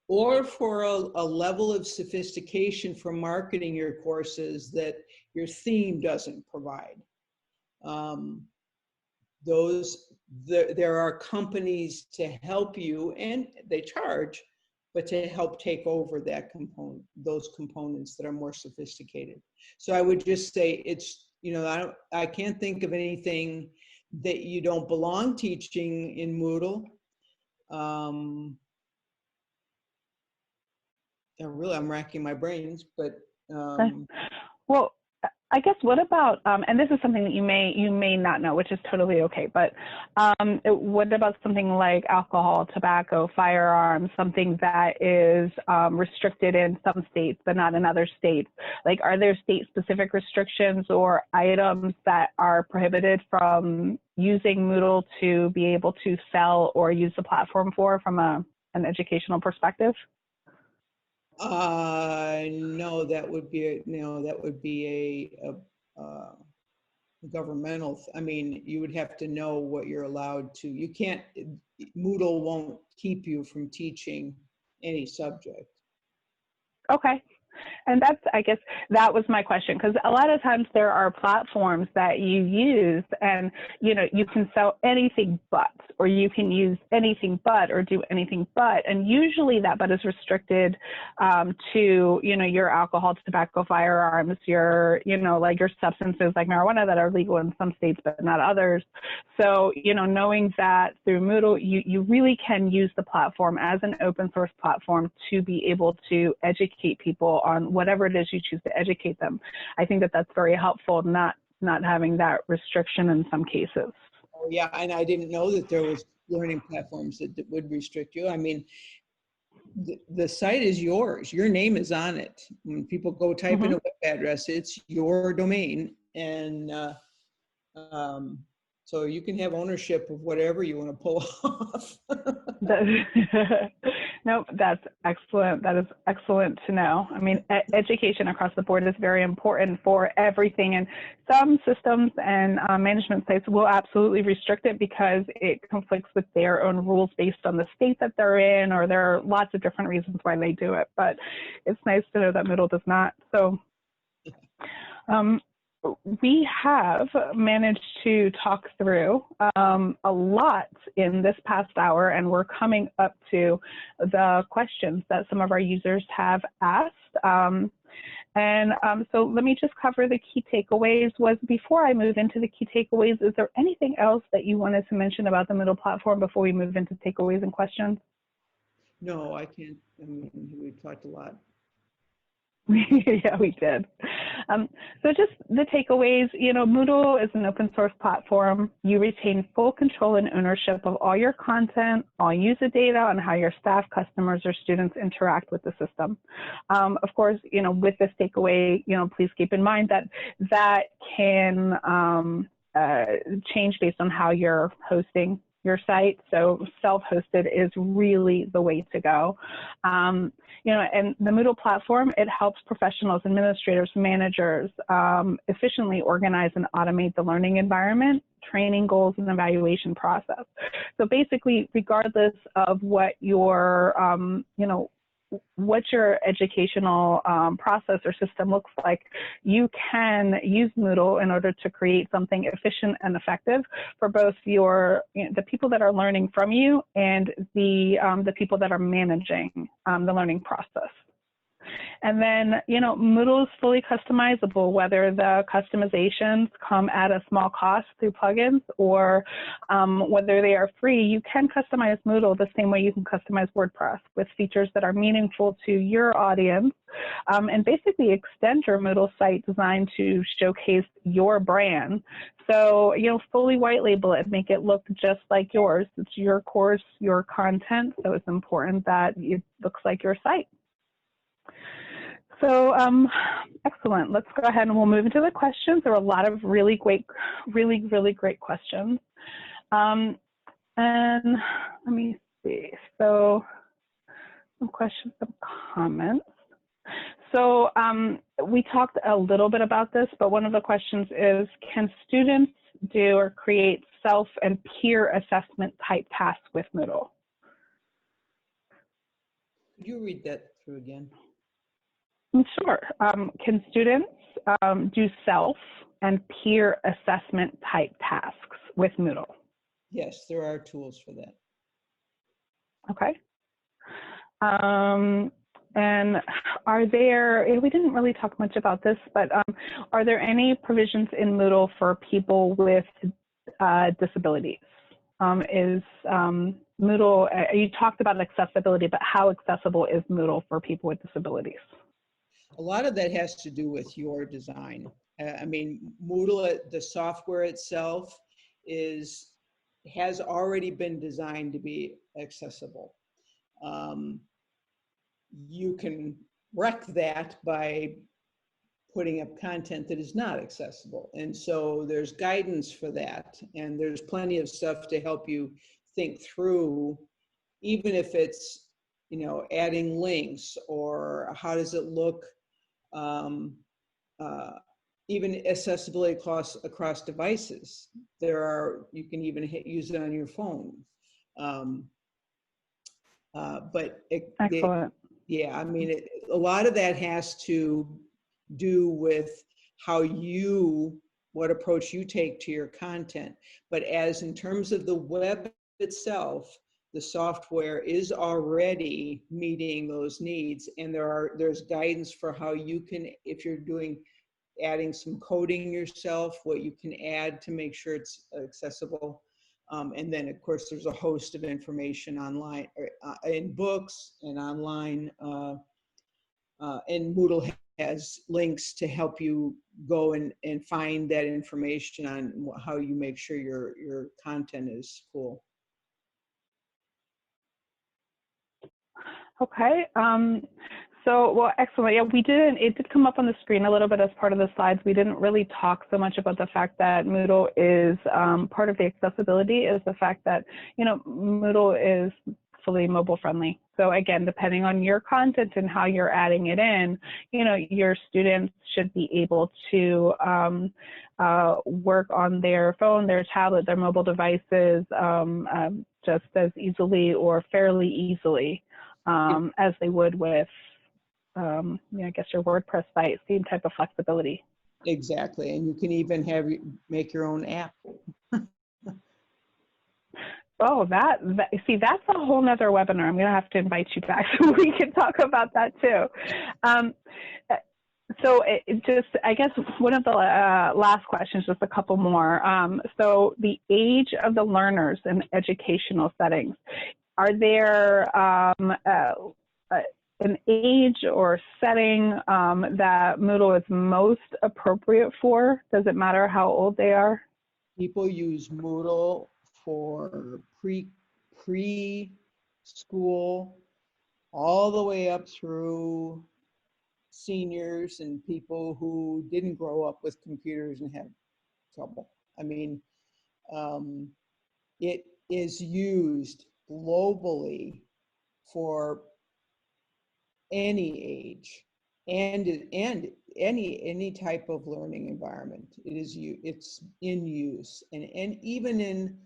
or for a level of sophistication for marketing your courses that your theme doesn't provide, there are companies to help you, and they charge, but to help take over that those components that are more sophisticated. So I would just say it's, you know, I can't think of anything that you don't belong teaching in Moodle. Really, I'm racking my brains, but. Well, I guess what about, and this is something that you may not know, which is totally okay, but what about something like alcohol, tobacco, firearms, something that is restricted in some states but not in other states? Like, are there state-specific restrictions or items that are prohibited from using Moodle to be able to sell or use the platform for from an educational perspective? No, that would be a governmental. I mean, you would have to know what you're allowed to. You can't. Moodle won't keep you from teaching any subject. Okay. And that's, I guess, that was my question, because a lot of times there are platforms that you use and, you know, you can sell anything but, or you can use anything but, or do anything but. And usually that but is restricted to, you know, your alcohol, tobacco, firearms, your, you know, like your substances like marijuana that are legal in some states but not others. So, you know, knowing that through Moodle, you really can use the platform as an open source platform to be able to educate people on whatever it is you choose to educate them. I think that that's very helpful, not having that restriction in some cases. Oh, yeah, and I didn't know that there was learning platforms that would restrict you. I mean, the site is yours. Your name is on it. When people go type in a web address, it's your domain. And So you can have ownership of whatever you want to pull off. Nope, that's excellent. That is excellent to know. I mean, education across the board is very important for everything, and some systems and management sites will absolutely restrict it because it conflicts with their own rules based on the state that they're in, or there are lots of different reasons why they do it. But it's nice to know that Moodle does not. So we have managed to talk through a lot in this past hour, and we're coming up to the questions that some of our users have asked. So let me just cover the key takeaways. Before I move into the key takeaways, is there anything else that you wanted to mention about the Moodle platform before we move into takeaways and questions? No, I can't. I mean, we talked a lot. Yeah, we did. So just the takeaways, Moodle is an open source platform. You retain full control and ownership of all your content, all user data on how your staff, customers, or students interact with the system. Of course, with this takeaway, please keep in mind that can change based on how you're hosting your site. So self-hosted is really the way to go. And the Moodle platform, it helps professionals, administrators, managers efficiently organize and automate the learning environment, training goals, and evaluation process. So basically, regardless of what your, what your educational process or system looks like, you can use Moodle in order to create something efficient and effective for both the people that are learning from you and the people that are managing the learning process. And then, Moodle is fully customizable, whether the customizations come at a small cost through plugins or whether they are free. You can customize Moodle the same way you can customize WordPress with features that are meaningful to your audience and basically extend your Moodle site designed to showcase your brand. So, fully white label it, make it look just like yours. It's your course, your content, so it's important that it looks like your site. So excellent. Let's go ahead and we'll move into the questions. There were a lot of really great questions. And let me see. So some questions, some comments. So we talked a little bit about this, but one of the questions is, can students do or create self and peer assessment type tasks with Moodle? Could you read that through again? Sure. Can students do self and peer assessment type tasks with Moodle? Yes, there are tools for that. Okay. And are there, we didn't really talk much about this, but are there any provisions in Moodle for people with disabilities? Is Moodle, you talked about accessibility, but how accessible is Moodle for people with disabilities? A lot of that has to do with your design. I mean, Moodle, the software itself has already been designed to be accessible. You can wreck that by putting up content that is not accessible. And so there's guidance for that. And there's plenty of stuff to help you think through, even if it's, adding links or how does it look, even accessibility across devices. You can even use it on your phone. Excellent. Yeah, I mean, a lot of that has to do with what approach you take to your content. But as in terms of the web itself, the software is already meeting those needs, and there's guidance for how you can, if you're adding some coding yourself, what you can add to make sure it's accessible. And then, of course, there's a host of information online, in books and online. And Moodle has links to help you go and find that information on how you make sure your content is cool. Okay. So, well, excellent. Yeah, it did come up on the screen a little bit as part of the slides. We didn't really talk so much about the fact that Moodle is part of the accessibility is the fact that, Moodle is fully mobile friendly. So again, depending on your content and how you're adding it in, your students should be able to work on their phone, their tablet, their mobile devices just as easily or fairly easily as they would with, I guess, your WordPress site, same type of flexibility. Exactly, and you can even make your own app. Oh, see, that's a whole nother webinar. I'm going to have to invite you back so we can talk about that too. So I guess one of the last questions, just a couple more. So the age of the learners in educational settings, are there an age or setting that Moodle is most appropriate for? Does it matter how old they are? People use Moodle for preschool all the way up through seniors and people who didn't grow up with computers and have trouble. I mean, it is used globally for any age and any type of learning environment. It's in use, and even in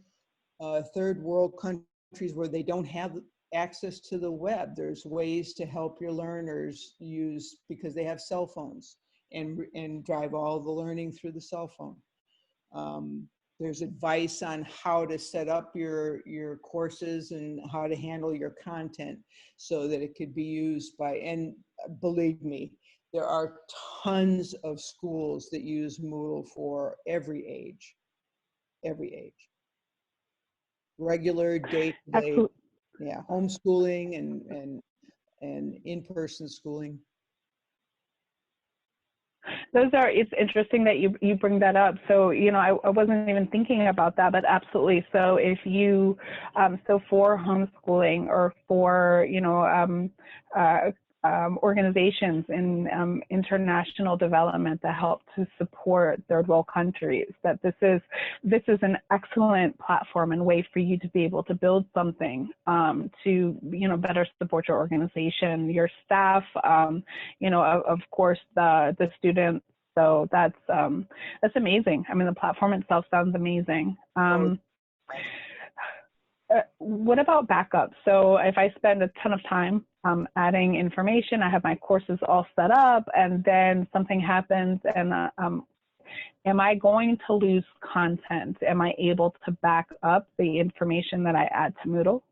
third world countries where they don't have access to the web, there's ways to help your learners because they have cell phones and drive all the learning through the cell phone. There's advice on how to set up your courses and how to handle your content so that it could be used and believe me, there are tons of schools that use Moodle for every age. Regular day-to-day, yeah, homeschooling and in-person schooling. It's interesting that you bring that up. So, I wasn't even thinking about that, but absolutely. So if you, for homeschooling or for, organizations in international development that help to support third world countries, that this is an excellent platform and way for you to be able to build something to better support your organization, your staff, of course the students. So that's amazing. I mean, the platform itself sounds amazing. What about backup? So if I spend a ton of time adding information, I have my courses all set up, and then something happens, and am I going to lose content? Am I able to back up the information that I add to Moodle?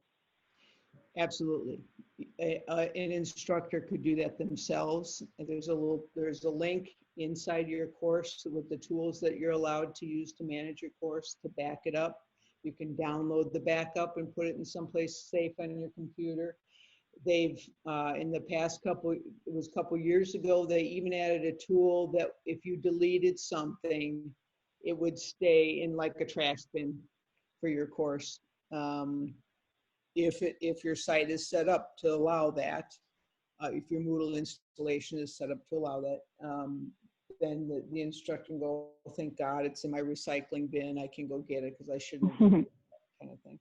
Absolutely. An instructor could do that themselves. There's a link inside your course with the tools that you're allowed to use to manage your course to back it up. You can download the backup and put it in someplace safe on your computer. They've, in the past couple years ago, they even added a tool that if you deleted something, it would stay in like a trash bin for your course. If your site is set up to allow that, if your Moodle installation is set up to allow that, then the instructor can go, oh, thank God it's in my recycling bin. I can go get it because I shouldn't have deleted that kind of thing.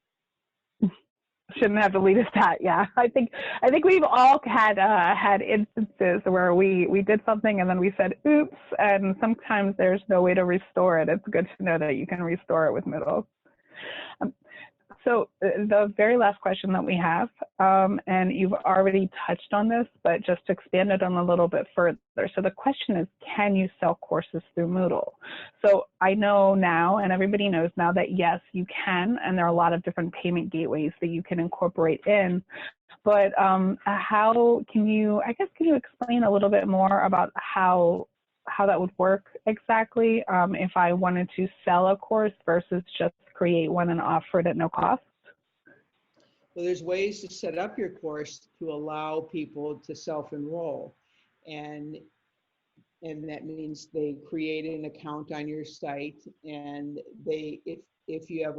Shouldn't have deleted that. Yeah, I think we've all had instances where we did something and then we said oops, and sometimes there's no way to restore it. It's good to know that you can restore it with Moodle. So the very last question that we have, and you've already touched on this, but just to expand it on a little bit further. So the question is, can you sell courses through Moodle? So I know now, and everybody knows now, that yes, you can, and there are a lot of different payment gateways that you can incorporate in. But how can you explain a little bit more about how that would work exactly if I wanted to sell a course versus just create one and offer it at no cost? Well, there's ways to set up your course to allow people to self-enroll, and that means they create an account on your site, and if you have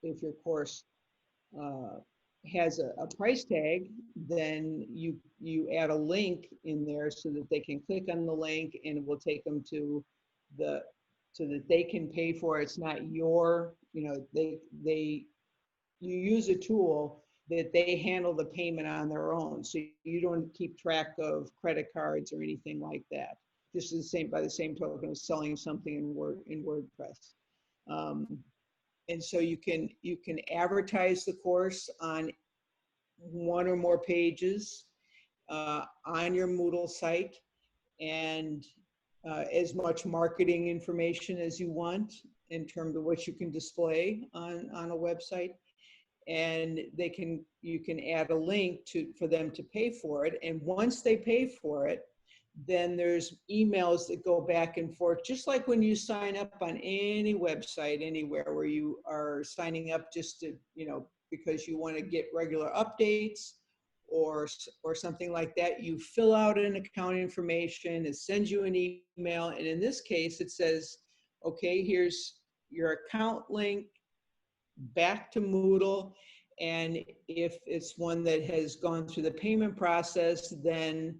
if your course has a price tag, then you add a link in there so that they can click on the link and it will take them to the, so that they can pay for it. It's not your, you know, you use a tool that they handle the payment on their own. So you don't keep track of credit cards or anything like that. Just the same, by the same token of selling something in WordPress. And so you can advertise the course on one or more pages on your Moodle site, and as much marketing information as you want in terms of what you can display on a website. And you can add a link for them to pay for it. And once they pay for it, then there's emails that go back and forth, just like when you sign up on any website anywhere where you are signing up just to, you know, because you want to get regular updates or something like that. You fill out an account information, it sends you an email, and in this case it says, okay, here's your account link back to Moodle. And if it's one that has gone through the payment process, then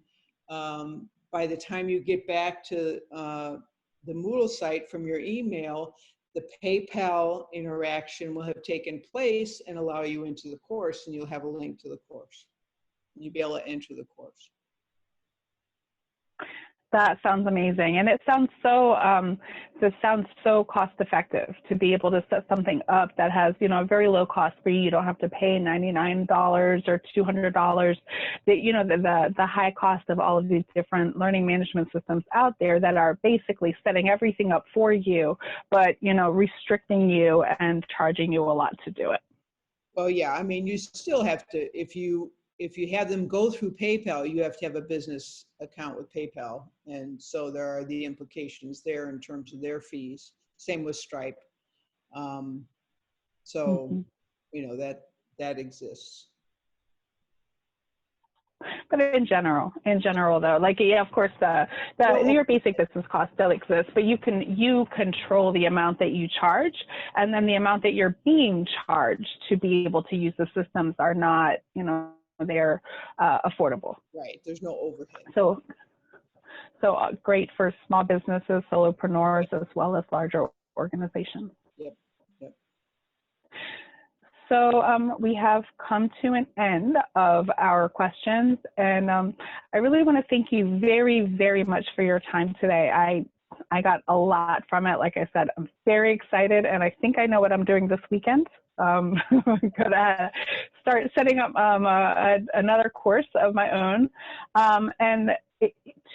by the time you get back to the Moodle site from your email, the PayPal interaction will have taken place and allow you into the course, and you'll have a link to the course. You'll be able to enter the course. That sounds amazing, and it sounds so. This sounds so cost effective to be able to set something up that has, you know, a very low cost for you. You don't have to pay $99 or $200. You know, the high cost of all of these different learning management systems out there that are basically setting everything up for you, but, you know, restricting you and charging you a lot to do it. Well, yeah, I mean, you still have to, if you have them go through PayPal, you have to have a business account with PayPal. And so there are the implications there in terms of their fees. Same with Stripe. You know, that exists. But in general though, like, yeah, of course, your basic business cost still exists, but you control the amount that you charge, and then the amount that you're being charged to be able to use the systems are not, you know, they're affordable. Right. There's no overhead. So great for small businesses, solopreneurs, as well as larger organizations. Yep. Yep. So we have come to an end of our questions, and I really want to thank you very, very much for your time today. I got a lot from it. Like I said, I'm very excited, and I think I know what I'm doing this weekend. I'm gonna start setting up another course of my own.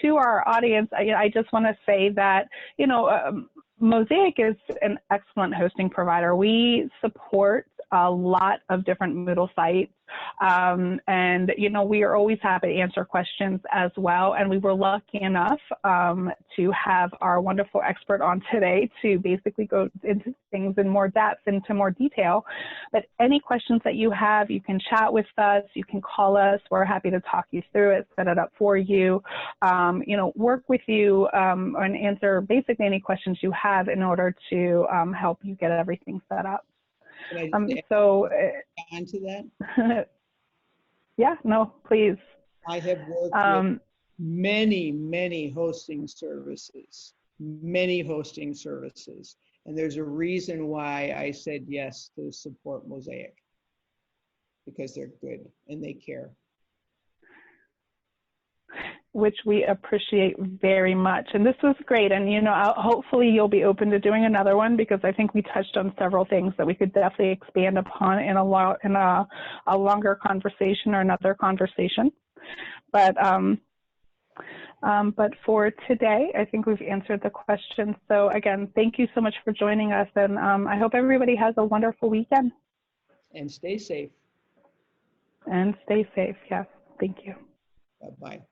To our audience, I just want to say that, you know, Mosaic is an excellent hosting provider. We support a lot of different Moodle sites. And, you know, we are always happy to answer questions as well. And we were lucky enough to have our wonderful expert on today to basically go into things in more depth, into more detail. But any questions that you have, you can chat with us, you can call us. We're happy to talk you through it, set it up for you, you know, work with you and answer basically any questions you have in order to help you get everything set up. Can I just add to that? Yeah, no, please. I have worked with many hosting services, and there's a reason why I said yes to support Mosaic, because they're good and they care. Which we appreciate very much. And this was great. And, you know, hopefully you'll be open to doing another one, because I think we touched on several things that we could definitely expand upon in a longer conversation or another conversation. But for today, I think we've answered the questions. So again, thank you so much for joining us. And I hope everybody has a wonderful weekend. And stay safe. And stay safe. Yes. Thank you. Bye-bye.